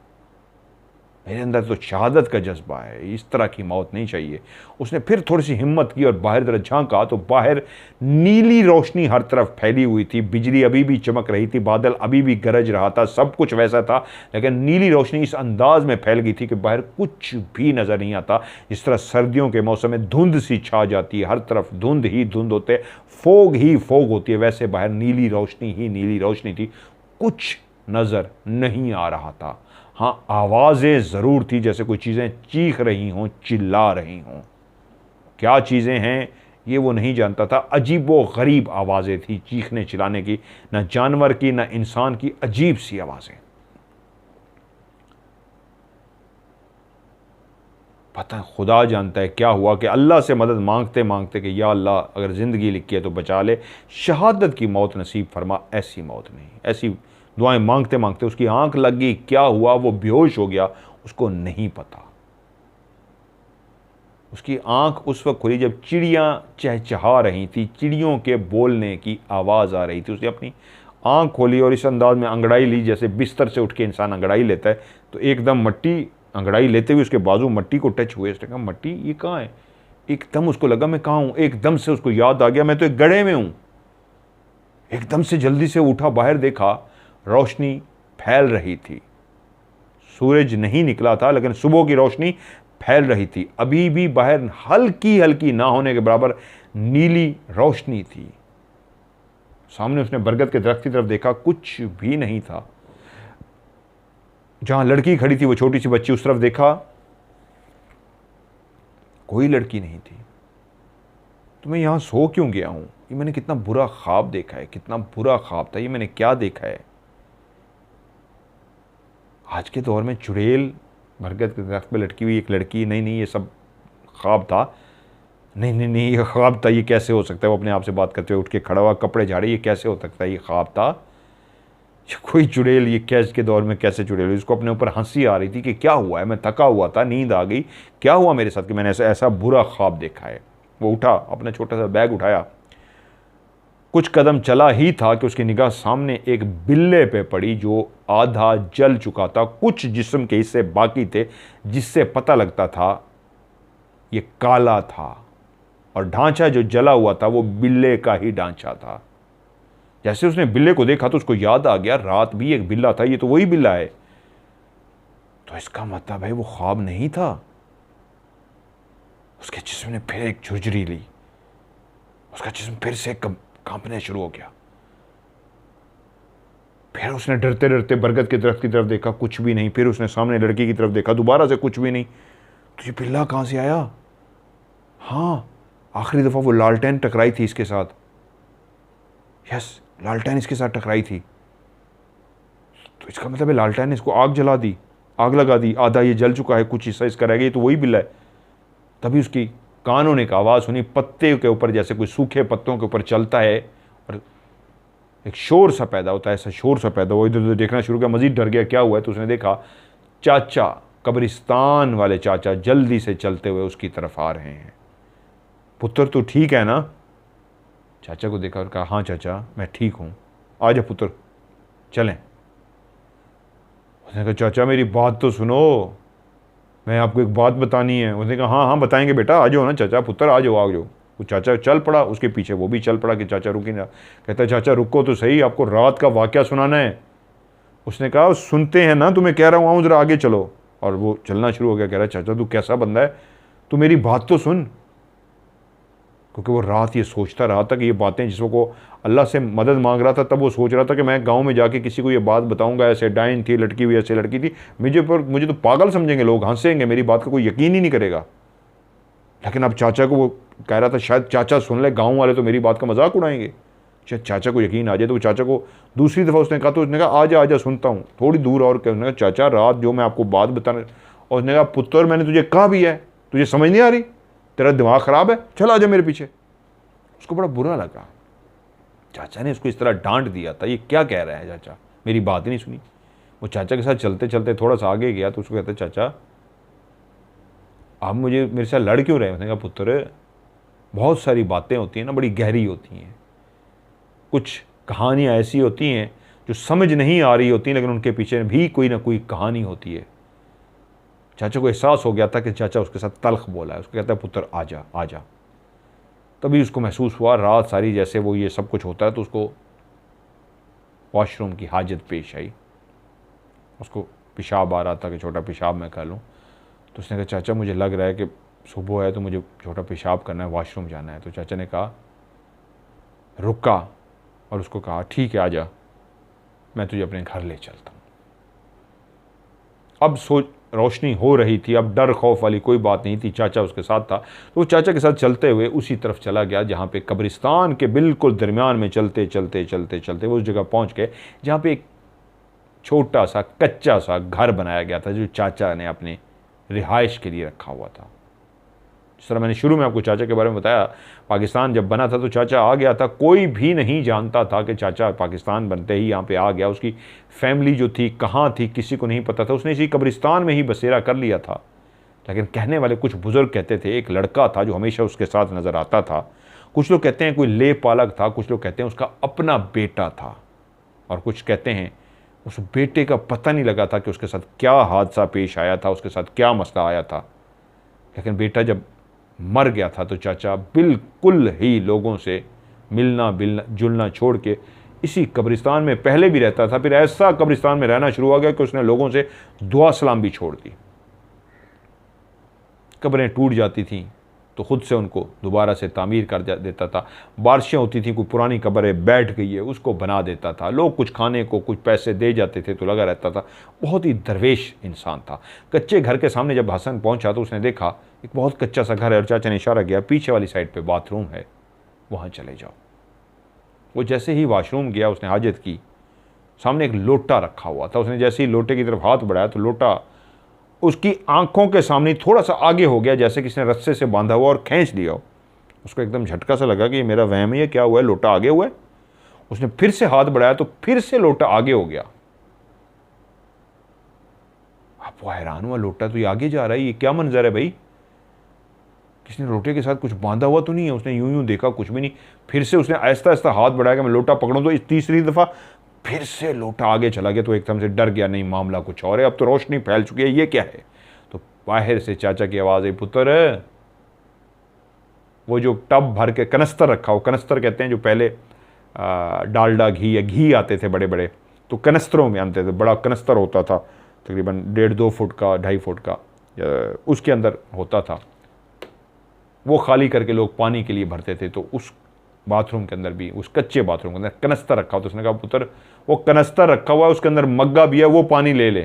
मेरे अंदर तो शहादत का जज्बा है, इस तरह की मौत नहीं चाहिए। उसने फिर थोड़ी सी हिम्मत की और बाहर तरफ झांका तो बाहर नीली रोशनी हर तरफ फैली हुई थी। बिजली अभी भी चमक रही थी, बादल अभी भी गरज रहा था, सब कुछ वैसा था, लेकिन नीली रोशनी इस अंदाज में फैल गई थी कि बाहर कुछ भी नज़र नहीं आता। जिस तरह सर्दियों के मौसम में धुंध सी छा जाती है, हर तरफ धुंध ही धुंध होते, फोग ही फोग होती है, वैसे बाहर नीली रोशनी ही नीली रोशनी थी। कुछ नज़र नहीं आ रहा था। हाँ, आवाज़ें ज़रूर थी, जैसे कोई चीज़ें चीख रही हों, चिल्ला रही हों। क्या चीज़ें हैं ये वो नहीं जानता था। अजीब व गरीब आवाज़ें थी, चीखने चिल्लाने की, ना जानवर की ना इंसान की, अजीब सी आवाज़ें। पता खुदा जानता है क्या हुआ कि अल्लाह से मदद मांगते मांगते कि या अल्लाह अगर ज़िंदगी लिखी है तो बचा ले, शहादत की मौत नसीब फरमा, ऐसी मौत नहीं। ऐसी दुआएं मांगते मांगते उसकी आंख लग गई, क्या हुआ, वो बेहोश हो गया, उसको नहीं पता। उसकी आंख उस वक्त खुली जब चिड़ियाँ चहचहा रही थी, चिड़ियों के बोलने की आवाज़ आ रही थी। उसने अपनी आंख खोली और इस अंदाज में अंगड़ाई ली जैसे बिस्तर से उठ के इंसान अंगड़ाई लेता है, तो एकदम मट्टी अंगड़ाई लेते हुए उसके बाजू मट्टी को टच हुए। उसने कहा मट्टी ये कहाँ है? एकदम उसको लगा मैं कहाँ हूँ, एकदम से उसको याद आ गया मैं तो एक गड्ढे में हूँ। एकदम से जल्दी से उठा, बाहर देखा, रोशनी फैल रही थी। सूरज नहीं निकला था लेकिन सुबह की रोशनी फैल रही थी। अभी भी बाहर हल्की हल्की ना होने के बराबर नीली रोशनी थी। सामने उसने बरगद के दरख्त की तरफ देखा, कुछ भी नहीं था। जहां लड़की खड़ी थी, वो छोटी सी बच्ची, उस तरफ देखा, कोई लड़की नहीं थी। तो मैं यहां सो क्यों गया हूं? ये मैंने कितना बुरा ख्वाब देखा है, कितना बुरा ख्वाब था, ये मैंने क्या देखा है? आज के दौर में चुड़ैल बरगद के दरख्त पे लटकी हुई एक लड़की, नहीं ये सब ख्वाब था। नहीं नहीं नहीं, ये ख्वाब था, ये कैसे हो सकता है। वो अपने आप से बात करते हुए उठ के खड़ा हुआ, कपड़े झाड़े, ये कैसे हो सकता है, ये ख्वाब था, ये कोई चुड़ैल, ये कैच के दौर में कैसे चुड़ैल हुई। इसको अपने ऊपर हंसी आ रही थी कि क्या हुआ है, मैं थका हुआ था, नींद आ गई, क्या हुआ मेरे साथ कि मैंने ऐसा ऐसा बुरा ख्वाब देखा है। वो उठा, अपना छोटा सा बैग उठाया, कुछ कदम चला ही था कि उसकी निगाह सामने एक बिल्ले पे पड़ी जो आधा जल चुका था, कुछ जिस्म के हिस्से बाकी थे जिससे पता लगता था ये काला था, और ढांचा जो जला हुआ था वो बिल्ले का ही ढांचा था। जैसे उसने बिल्ले को देखा तो उसको याद आ गया, रात भी एक बिल्ला था, ये तो वही बिल्ला है। तो इसका मतलब है वो ख्वाब नहीं था। उसके जिस्म ने फिर एक झुरझुरी ली, उसका जिस्म फिर से कांपने शुरू हो गया। फिर उसने डरते डरते बरगद के दरख्त की तरफ देखा, कुछ भी नहीं। फिर उसने सामने लड़की की तरफ देखा, दोबारा से कुछ भी नहीं। तो ये बिल्ला कहां से आया? हाँ, आखिरी दफा वो लालटेन टकराई थी इसके साथ। यस, लालटेन इसके साथ टकराई थी। तो इसका मतलब है लालटेन ने इसको आग जला दी, आग लगा दी, आधा ये जल चुका है, कुछ हिस्सा इसका रह गया, तो वही बिल्ला है। तभी उसकी कानों ने एक आवाज़ सुनी, पत्ते के ऊपर जैसे कोई सूखे पत्तों के ऊपर चलता है और एक शोर सा पैदा होता है, ऐसा शोर सा पैदा हुआ। इधर उधर देखना शुरू किया, मजीद डर गया, क्या हुआ है। तो उसने देखा चाचा, कब्रिस्तान वाले चाचा जल्दी से चलते हुए उसकी तरफ आ रहे हैं। पुत्र तो ठीक है ना? चाचा को देखा और कहा, हाँ चाचा मैं ठीक हूँ, आ जा पुत्र चलें। उसने कहा, चाचा मेरी बात तो सुनो, मैं आपको एक बात बतानी है। उसने कहा, हाँ हाँ बताएंगे बेटा, आ जाओ ना चाचा, पुत्र आ जाओ आ जाओ। वो चाचा चल पड़ा, उसके पीछे वो भी चल पड़ा कि चाचा रुकी ना। कहता है, चाचा रुको तो सही, आपको रात का वाकया सुनाना है। उसने कहा, सुनते हैं ना, तुम्हें कह रहा हूँ आऊँ, जरा आगे चलो। और वो चलना शुरू हो गया। कह रहा है, चाचा तू कैसा बंदा है, तू मेरी बात तो सुन। क्योंकि वो रात ये सोचता रहा था कि ये बातें, जिसको को अल्लाह से मदद मांग रहा था, तब वो सोच रहा था कि मैं गांव में जाके किसी को ये बात बताऊंगा, ऐसे डाइन थी, लटकी हुई ऐसे लड़की थी, मुझे तो पागल समझेंगे लोग, हंसेंगे, मेरी बात का कोई यकीन ही नहीं करेगा। लेकिन अब चाचा को वो कह रहा था, शायद चाचा सुन ले, गाँव वाले तो मेरी बात का मजाक उड़ाएंगे, शायद चाचा को यकीन आ जाए। तो वो चाचा को दूसरी दफ़ा उसने कहा, तो उसने कहा, आ जा सुनता हूँ। थोड़ी दूर और क्या, उसने कहा, चाचा रात जो मैं आपको बात बताने, और उसने कहा, पुत्र मैंने तुझे कहा भी है, तुझे समझ नहीं आ रही, तेरा दिमाग ख़राब है, चल आ जा मेरे पीछे। उसको बड़ा बुरा लगा, चाचा ने उसको इस तरह डांट दिया था, ये क्या कह रहा है चाचा, मेरी बात ही नहीं सुनी। वो चाचा के साथ चलते चलते थोड़ा सा आगे गया तो उसको कहता, चाचा आप मेरे साथ लड़ क्यों रहे हैं? उसने कहा, पुत्र बहुत सारी बातें होती हैं ना, बड़ी गहरी होती हैं, कुछ कहानियाँ ऐसी होती हैं जो समझ नहीं आ रही होती, लेकिन उनके पीछे भी कोई ना कोई कहानी होती है। चाचा को एहसास हो गया था कि चाचा उसके साथ तल्ख बोला है। उसको कहता है, पुत्र आ जा आ जा। तभी उसको महसूस हुआ रात सारी जैसे वो ये सब कुछ होता है, तो उसको वॉशरूम की हाजत पेश आई। उसको पेशाब आ रहा था कि छोटा पेशाब मैं कर लूँ। तो उसने कहा, चाचा मुझे लग रहा है कि सुबह है तो मुझे छोटा पेशाब करना है, वॉशरूम जाना है। तो चाचा ने कहा, रुका, और उसको कहा, ठीक है आ जा, मैं तुझे अपने घर ले चलता हूँ। अब रोशनी हो रही थी, अब डर खौफ वाली कोई बात नहीं थी, चाचा उसके साथ था। तो वो चाचा के साथ चलते हुए उसी तरफ चला गया जहाँ पे कब्रिस्तान के बिल्कुल दरमियान में चलते चलते चलते चलते वो उस जगह पहुँच गए जहाँ पे एक छोटा सा कच्चा सा घर बनाया गया था जो चाचा ने अपने रिहाइश के लिए रखा हुआ था। जिस तरह मैंने शुरू में आपको चाचा के बारे में बताया, पाकिस्तान जब बना था तो चाचा आ गया था, कोई भी नहीं जानता था कि चाचा पाकिस्तान बनते ही यहाँ पे आ गया। उसकी फैमिली जो थी कहाँ थी किसी को नहीं पता था, उसने इसी कब्रिस्तान में ही बसेरा कर लिया था। लेकिन कहने वाले कुछ बुजुर्ग कहते थे एक लड़का था जो हमेशा उसके साथ नज़र आता था। कुछ लोग कहते हैं कोई ले पालक था, कुछ लोग कहते हैं उसका अपना बेटा था, और कुछ कहते हैं उस बेटे का पता नहीं लगा था कि उसके साथ क्या हादसा पेश आया था, उसके साथ क्या मसला आया था। लेकिन बेटा जब मर गया था तो चाचा बिल्कुल ही लोगों से मिलना जुलना छोड़ के इसी कब्रिस्तान में पहले भी रहता था, फिर ऐसा कब्रिस्तान में रहना शुरू हो गया कि उसने लोगों से दुआ सलाम भी छोड़ दी। कब्रें टूट जाती थीं तो ख़ुद से उनको दोबारा से तामीर कर देता था। बारिशें होती थी, कोई पुरानी कब्र है बैठ गई है, उसको बना देता था। लोग कुछ खाने को कुछ पैसे दे जाते थे तो लगा रहता था। बहुत ही दरवेश इंसान था। कच्चे घर के सामने जब हसन पहुंचा तो उसने देखा एक बहुत कच्चा सा घर है, और चाचा ने इशारा किया पीछे वाली साइड पे बाथरूम है, वहाँ चले जाओ। वो जैसे ही वॉशरूम गया, उसने हाजत की, सामने एक लोटा रखा हुआ था। उसने जैसे ही लोटे की तरफ हाथ बढ़ाया तो लोटा उसकी आंखों के सामने थोड़ा सा आगे हो गया, जैसे किसी ने रस्से से बांधा हुआ और खींच लिया हो। उसको एकदम झटका सा लगा कि ये मेरा वहम है, ये क्या हुआ है, लोटा आगे हुआ है। उसने फिर से हाथ बढ़ाया तो फिर से लोटा आगे हो गया। अब वो हैरान हुआ, लोटा तो ये आगे जा रहा है, ये क्या मंजर है भाई, किसने लोटे के साथ कुछ बांधा हुआ तो नहीं है। उसने यूं यूं देखा, कुछ भी नहीं। फिर से उसने आहिस्ता आहिस्ता हाथ बढ़ाया कि मैं लोटा पकड़ूं, तो इस तीसरी दफ़ा फिर से लोटा आगे चला गया। तो एकदम से डर गया, नहीं मामला कुछ और है, अब तो रोशनी फैल चुकी है, ये क्या है। तो बाहर से चाचा की आवाज़ आई, पुत्र वो जो टब भर के कनस्तर रखा हो, कनस्तर कहते हैं जो पहले डालडा घी या घी आते थे बड़े बड़े, तो कनस्तरों में आते थे, बड़ा कनस्तर होता था तकरीबन 1.5-2 फुट का, 2.5 फुट का, उसके अंदर होता था। वो खाली करके लोग पानी के लिए भरते थे। तो उस बाथरूम के अंदर भी, उस कच्चे बाथरूम के अंदर कनस्तर रखा हो। तो उसने कहा, पुत्र वो कनस्तर रखा हुआ है, उसके अंदर मग्गा भी है, वो पानी ले ले।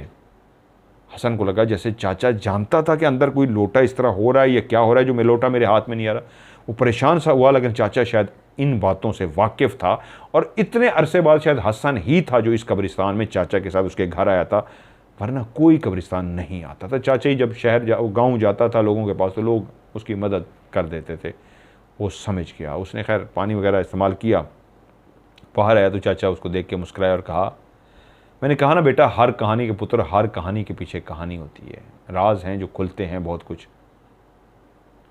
हसन को लगा जैसे चाचा जानता था कि अंदर कोई लोटा इस तरह हो रहा है, या क्या हो रहा है जो मैं लोटा मेरे हाथ में नहीं आ रहा। वो परेशान सा हुआ, लेकिन चाचा शायद इन बातों से वाकिफ था, और इतने अरसे बाद शायद हसन ही था जो इस कब्रिस्तान में चाचा के साथ उसके घर आया था, वरना कोई कब्रिस्तान नहीं आता था। चाचा ही जब शहर गाँव जाता था लोगों के पास, तो लोग उसकी मदद कर देते थे। वो समझ गया, उसने खैर पानी वगैरह इस्तेमाल किया। बाहर आया तो चाचा उसको देख के मुस्कुराया और कहा, मैंने कहा ना बेटा, हर कहानी के पुत्र, हर कहानी के पीछे कहानी होती है, राज हैं जो खुलते हैं बहुत कुछ।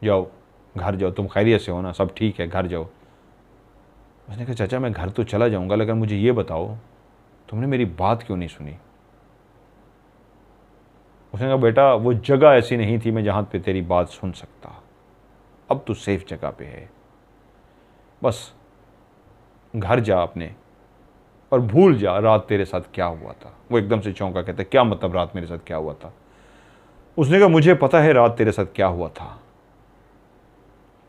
जाओ घर जाओ, तुम खैरियत से हो ना, सब ठीक है, घर जाओ। उसने कहा, चाचा मैं घर तो चला जाऊंगा, लेकिन मुझे ये बताओ तुमने मेरी बात क्यों नहीं सुनी। उसने कहा, बेटा वो जगह ऐसी नहीं थी मैं जहां पे तेरी बात सुन सकता, अब तू सेफ जगह पे है, बस घर जा अपने और भूल जा रात तेरे साथ क्या हुआ था। वो एकदम से चौंका, कहते क्या मतलब रात मेरे साथ क्या हुआ था। उसने कहा, मुझे पता है रात तेरे साथ क्या हुआ था,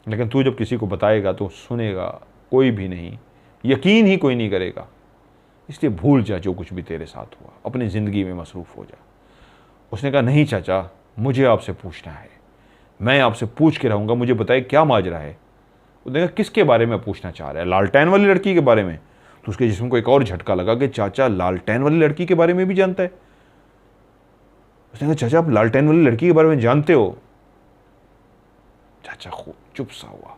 लेकिन तू जब किसी को बताएगा तो सुनेगा कोई भी नहीं, यकीन ही कोई नहीं करेगा, इसलिए भूल जा जो कुछ भी तेरे साथ हुआ, अपनी ज़िंदगी में मसरूफ़ हो जा। उसने कहा, नहीं चाचा मुझे आपसे पूछना है, मैं आपसे पूछ के रहूँगा, मुझे बताए क्या माजरा है। उसने कहा, किसके बारे में पूछना चाह रहा है, लालटेन वाली लड़की के बारे में। तो उसके जिस्म को एक और झटका लगा कि चाचा लालटेन वाली लड़की के बारे में भी जानता है। उसने कहा, चाचा आप लालटेन वाली लड़की के बारे में जानते हो। चाचा खूब चुप सा हुआ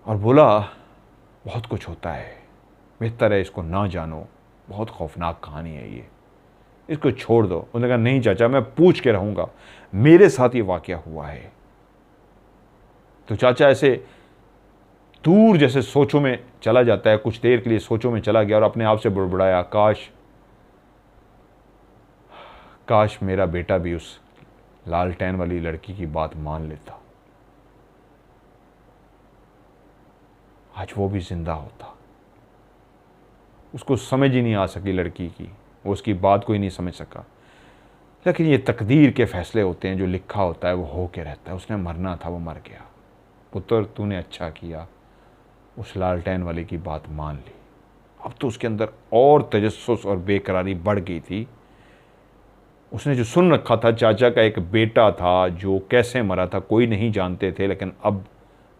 और बोला, बहुत कुछ होता है, बेहतर है इसको ना जानो, बहुत खौफनाक कहानी है ये, इसको छोड़ दो। उसने कहा, नहीं चाचा मैं पूछ के रहूंगा, मेरे साथ ये वाकया हुआ है। तो चाचा ऐसे दूर जैसे सोचों में चला जाता है, कुछ देर के लिए सोचों में चला गया और अपने आप से बुड़बुड़ाया, काश काश मेरा बेटा भी उस लालटेन वाली लड़की की बात मान लेता, आज वो भी जिंदा होता। उसको समझ ही नहीं आ सकी लड़की की, वो उसकी बात को ही नहीं समझ सका। लेकिन ये तकदीर के फैसले होते हैं, जो लिखा होता है वो हो के रहता है। उसने मरना था, वो मर गया। पुत्र तूने अच्छा किया, उस लालटेन वाले की बात मान ली। अब तो उसके अंदर और तजस्सुस और बेकरारी बढ़ गई थी। उसने जो सुन रखा था, चाचा का एक बेटा था जो कैसे मरा था कोई नहीं जानते थे, लेकिन अब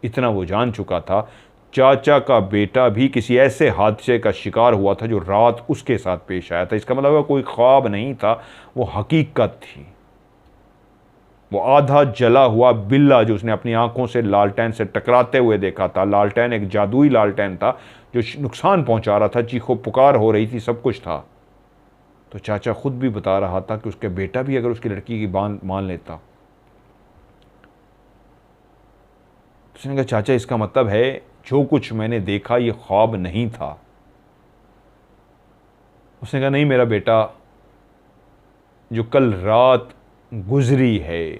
इतना वो जान चुका था, चाचा का बेटा भी किसी ऐसे हादसे का शिकार हुआ था जो रात उसके साथ पेश आया था। इसका मतलब वो कोई ख्वाब नहीं था, वो हकीकत थी। वो आधा जला हुआ बिल्ला जो उसने अपनी आंखों से लालटेन से टकराते हुए देखा था, लालटेन एक जादुई लालटेन था जो नुकसान पहुंचा रहा था, चीखो पुकार हो रही थी, सब कुछ था। तो चाचा खुद भी बता रहा था कि उसके बेटा भी अगर उसकी लड़की की बात मान लेता। उसने कहा, चाचा इसका मतलब है जो कुछ मैंने देखा ये ख्वाब नहीं था। उसने कहा, नहीं मेरा बेटा, जो कल रात गुजरी है,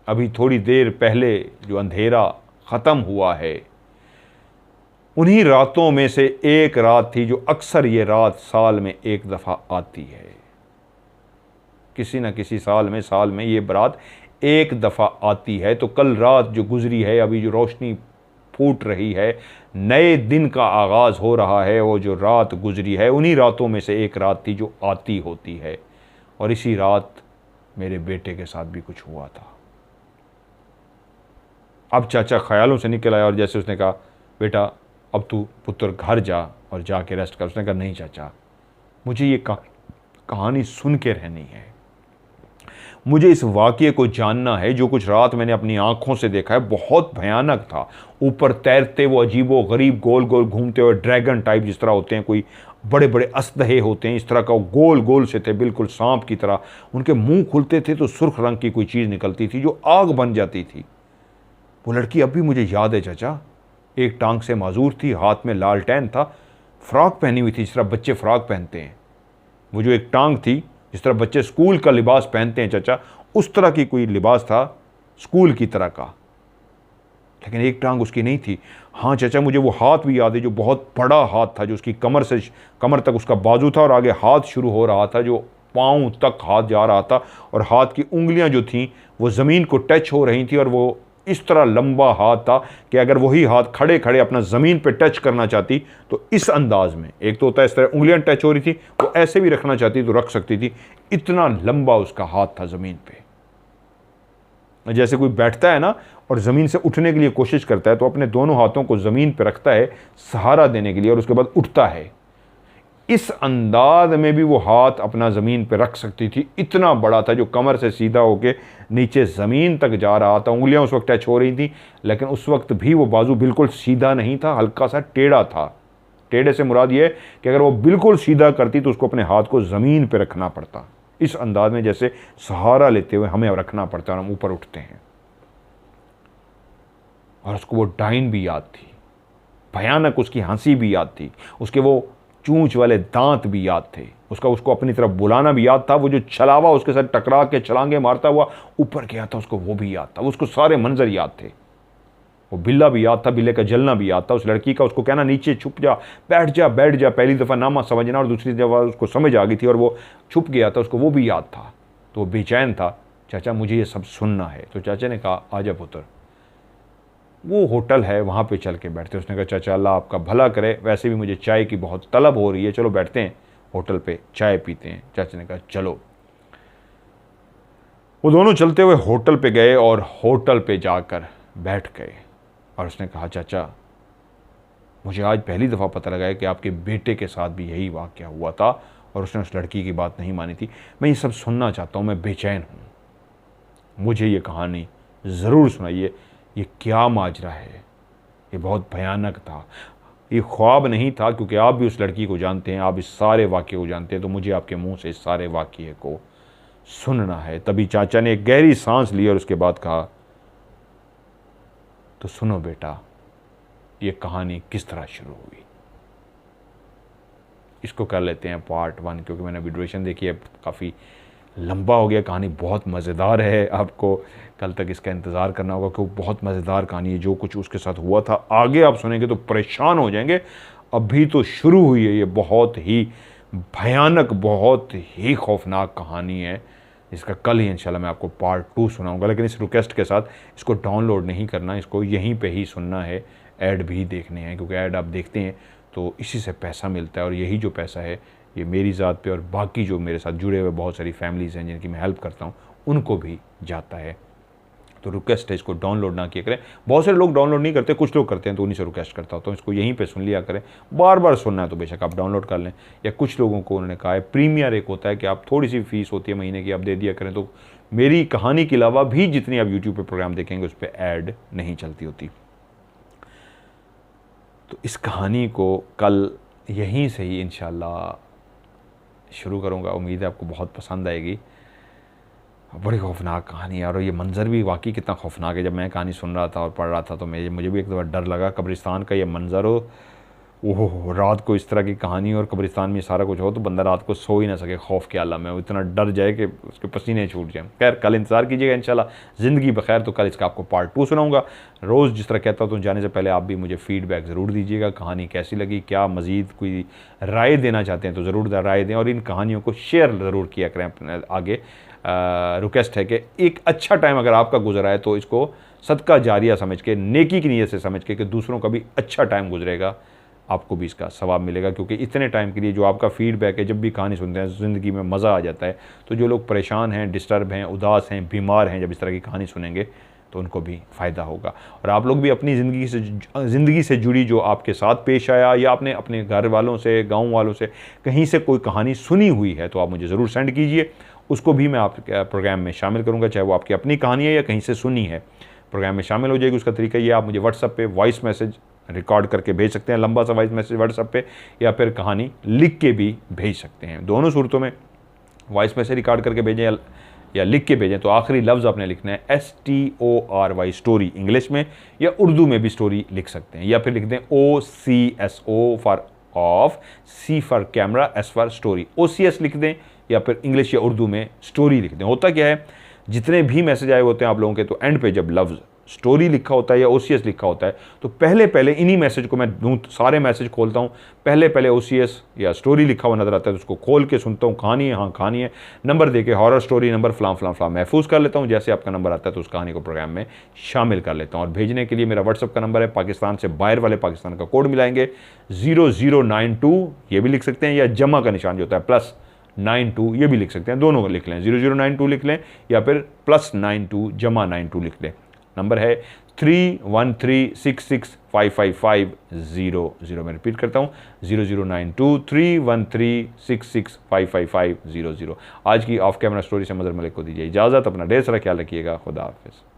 अभी थोड़ी देर पहले जो अंधेरा ख़त्म हुआ है, उन्हीं रातों में से एक रात थी जो अक्सर ये रात साल में एक दफ़ा आती है। किसी न किसी साल में ये रात एक दफ़ा आती है। तो कल रात जो गुजरी है, अभी जो रोशनी फूट रही है, नए दिन का आगाज़ हो रहा है, वो जो रात गुजरी है उन्हीं रातों में से एक रात थी जो आती होती है। और इसी रात मेरे बेटे के साथ भी कुछ हुआ था। अब चाचा ख्यालों से निकल आया और जैसे उसने कहा, बेटा अब तू पुत्र घर जा और जाके रेस्ट कर। उसने कहा, नहीं चाचा, मुझे ये कहानी सुन के रहनी है, मुझे इस वाक़ये को जानना है। जो कुछ रात मैंने अपनी आंखों से देखा है बहुत भयानक था। ऊपर तैरते वो अजीबो गरीब गोल गोल घूमते हुए ड्रैगन टाइप जिस तरह होते हैं, कोई बड़े बड़े अस्तहे होते हैं इस तरह का, गोल गोल से थे बिल्कुल सांप की तरह। उनके मुंह खुलते थे तो सुर्ख रंग की कोई चीज़ निकलती थी जो आग बन जाती थी। वो लड़की अब भी मुझे याद है चाचा। एक टांग से माजूर थी, हाथ में लालटेन था, फ्रॉक पहनी हुई थी जिस तरह बच्चे फ्रॉक पहनते हैं। वो जो एक टांग थी जिस तरह बच्चे स्कूल का लिबास पहनते हैं चाचा, उस तरह की कोई लिबास था स्कूल की तरह का, लेकिन एक टांग उसकी नहीं थी। हाँ चाचा, मुझे वो हाथ भी याद है जो बहुत बड़ा हाथ था, जो उसकी कमर तक उसका बाजू था और आगे हाथ शुरू हो रहा था, जो पाँव तक हाथ जा रहा था और हाथ की उंगलियां जो थीं वो ज़मीन को टच हो रही थी। और वो इस तरह लंबा हाथ था कि अगर वही हाथ खड़े खड़े अपना ज़मीन पे टच करना चाहती तो इस अंदाज में, एक तो होता है इस तरह उंगलियां टच हो रही थी, वो ऐसे भी रखना चाहती तो रख सकती थी। इतना लंबा उसका हाथ था ज़मीन पे। जैसे कोई बैठता है ना और ज़मीन से उठने के लिए कोशिश करता है तो अपने दोनों हाथों को ज़मीन पे रखता है सहारा देने के लिए और उसके बाद उठता है। इस अंदाज में भी वो हाथ अपना ज़मीन पे रख सकती थी। इतना बड़ा था जो कमर से सीधा होके नीचे ज़मीन तक जा रहा था। उंगलियां उस वक्त टच हो रही थी, लेकिन उस वक्त भी वो बाजू बिल्कुल सीधा नहीं था, हल्का सा टेढ़ा था। टेढ़े से मुराद ये है कि अगर वो बिल्कुल सीधा करती तो उसको अपने हाथ को ज़मीन पे रखना पड़ता, इस अंदाज में जैसे सहारा लेते हुए हमें रखना पड़ता है और हम ऊपर उठते हैं। और उसको वो डाइन भी याद थी, भयानक उसकी हंसी भी याद थी, उसके वो चूंच वाले दांत भी याद थे, उसको अपनी तरफ बुलाना भी याद था, वो जो छलावा उसके साथ टकरा के छलांगे मारता हुआ ऊपर गया था उसको वो भी याद था, उसको सारे मंजर याद थे। वो बिल्ला भी याद था, बिल्ले का जलना भी याद था, उस लड़की का उसको कहना नीचे छुप जा, बैठ जा, पहली दफ़ा नामा समझना और दूसरी दफ़ा उसको समझ आ गई थी और वो छुप गया था, उसको वो भी याद था। तो वो बेचैन था, चाचा मुझे ये सब सुनना है। तो चाचा ने कहा आजा पुत्र, वो होटल है वहाँ पे चल के बैठते। उसने कहा चाचा अल्लाह आपका भला करे, वैसे भी मुझे चाय की बहुत तलब हो रही है, चलो बैठते हैं होटल पे चाय पीते हैं। चाचा ने कहा चलो। वो दोनों चलते हुए होटल पे गए और होटल पे जाकर बैठ गए। और उसने कहा चाचा मुझे आज पहली दफ़ा पता लगा है कि आपके बेटे के साथ भी यही वाक़या हुआ था और उसने उस लड़की की बात नहीं मानी थी। मैं ये सब सुनना चाहता हूँ, मैं बेचैन हूँ, मुझे ये कहानी ज़रूर सुनाइए, ये क्या माजरा है, ये बहुत भयानक था, ये ख्वाब नहीं था, क्योंकि आप भी उस लड़की को जानते हैं, आप इस सारे वाक़ये को जानते हैं, तो मुझे आपके मुंह से इस सारे वाक़ये को सुनना है। तभी चाचा ने एक गहरी सांस ली और उसके बाद कहा तो सुनो बेटा, ये कहानी किस तरह शुरू हुई। इसको कर लेते हैं पार्ट 1, क्योंकि मैंने ड्यूरेशन देखी है, काफ़ी लंबा हो गया, कहानी बहुत मज़ेदार है। आपको कल तक इसका इंतज़ार करना होगा, क्योंकि बहुत मज़ेदार कहानी है। जो कुछ उसके साथ हुआ था आगे आप सुनेंगे तो परेशान हो जाएंगे, अभी तो शुरू हुई है। ये बहुत ही भयानक, बहुत ही खौफनाक कहानी है, इसका कल ही इंशाल्लाह मैं आपको पार्ट 2 सुनाऊंगा। लेकिन इस रिक्वेस्ट के साथ इसको डाउनलोड नहीं करना, इसको यहीं पे ही सुनना है, ऐड भी देखने हैं, क्योंकि ऐड आप देखते हैं तो इसी से पैसा मिलता है और यही जो पैसा है ये मेरी ज़ात पे और बाकी जो मेरे साथ जुड़े हुए बहुत सारी फैमिलीज़ हैं जिनकी मैं हेल्प करता हूँ उनको भी जाता है। तो रिक्वेस्ट है इसको डाउनलोड ना किया करें। बहुत सारे लोग डाउनलोड नहीं करते, कुछ लोग करते हैं, तो उन्हीं से रिक्वेस्ट करता हूँ तो इसको यहीं पे सुन लिया करें। बार बार सुनना है तो बेशक आप डाउनलोड कर लें, या कुछ लोगों को उन्होंने कहा है प्रीमियर एक होता है कि आप थोड़ी सी फीस होती है महीने की, आप दे दिया करें तो मेरी कहानी के अलावा भी जितनी आप यूट्यूब पर प्रोग्राम देखेंगे उस पर ऐड नहीं चलती होती। तो इस कहानी को कल यहीं से ही इंशाल्लाह शुरू करूँगा, उम्मीद है आपको बहुत पसंद आएगी। बड़ी खौफनाक कहानी है और ये मंज़र भी वाकई कितना खौफनाक है। जब मैं कहानी सुन रहा था और पढ़ रहा था तो मुझे भी एक दफ़ा डर लगा। कब्रिस्तान का ये मंज़र हो, ओह रात को इस तरह की कहानी और कब्रिस्तान में सारा कुछ हो तो बंदा रात को सो ही ना सके खौफ के आलम में, वो इतना डर जाए कि उसके पसीने छूट जाए। खैर कल इंतज़ार कीजिएगा इंशाल्लाह, ज़िंदगी बखैर। तो कल इसका आपको पार्ट 2 सुनाऊँगा। रोज़ जिस तरह कहता हूँ तो जाने से पहले आप भी मुझे फ़ीडबैक ज़रूर दीजिएगा, कहानी कैसी लगी, क्या मज़ीद कोई राय देना चाहते हैं तो ज़रूर राय दें और इन कहानियों को शेयर ज़रूर किया करें अपने आगे। रिक्वेस्ट है कि एक अच्छा टाइम अगर आपका गुजरा है तो इसको सदका जारिया समझ के, नेकी की नीयत से समझ के कि दूसरों का भी अच्छा टाइम गुजरेगा, आपको भी इसका सवाब मिलेगा। क्योंकि इतने टाइम के लिए जो आपका फीडबैक है, जब भी कहानी सुनते हैं ज़िंदगी में मज़ा आ जाता है। तो जो लोग परेशान हैं, डिस्टर्ब हैं, उदास हैं, बीमार हैं, जब इस तरह की कहानी सुनेंगे तो उनको भी फ़ायदा होगा। और आप लोग भी अपनी ज़िंदगी से जुड़ी जो आपके साथ पेश आया या आपने अपने घर वालों से, गाँव वालों से कहीं से कोई कहानी सुनी हुई है तो आप मुझे ज़रूर सेंड कीजिए उसको भी मैं आपके प्रोग्राम में शामिल करूँगा, चाहे वो आपकी अपनी कहानी है या कहीं से सुनी है, प्रोग्राम में शामिल हो जाएगी। उसका तरीका ये, आप मुझे व्हाट्सएप पे वॉइस मैसेज रिकॉर्ड करके भेज सकते हैं, लंबा सा वॉइस मैसेज व्हाट्सएप पे, या फिर कहानी लिख के भी भेज सकते हैं। दोनों सूरतों में वॉइस मैसेज रिकॉर्ड करके भेजें या लिख के भेजें तो आखिरी लफ्ज़ आपने लिखना है STORY स्टोरी इंग्लिश में, या उर्दू में भी स्टोरी लिख सकते हैं, या फिर लिख दें OCSO for of, C for camera, S for story, OCS लिख दें, या फिर इंग्लिश या उर्दू में स्टोरी लिख दें। होता क्या है, जितने भी मैसेज आए होते हैं आप लोगों के, तो एंड पे जब लफ्ज़ स्टोरी लिखा होता है या OCS लिखा होता है, तो पहले पहले इन्हीं मैसेज को मैं सारे मैसेज खोलता हूँ, पहले पहले OCS या स्टोरी लिखा हुआ नज़र आता है तो उसको खोल के सुनता हूँ, कहानी है, हाँ कहानी है, नंबर दे के हॉरर स्टोरी नंबर फलां फलां फलां महफूज कर लेता हूँ। जैसे आपका नंबर आता है तो उस कहानी को प्रोग्राम में शामिल कर लेता हूँ। और भेजने के लिए मेरा व्हाट्सअप का नंबर है, पाकिस्तान से बाहर वाले पाकिस्तान का कोड मिलाएंगे 0092, ये भी लिख सकते हैं, या जमा का निशान जो होता है +92, ये भी लिख सकते हैं, दोनों को लिख लें, 0092 लिख लें या फिर +92 जमा 92 लिख लें। नंबर है 313665550 मैं रिपीट करता हूँ 00923136655500। आज की ऑफ कैमरा स्टोरी से मज़हर मलिक को दीजिए इजाज़त। अपना ढेर सारा ख्याल रखिएगा। खुदा हाफिज़।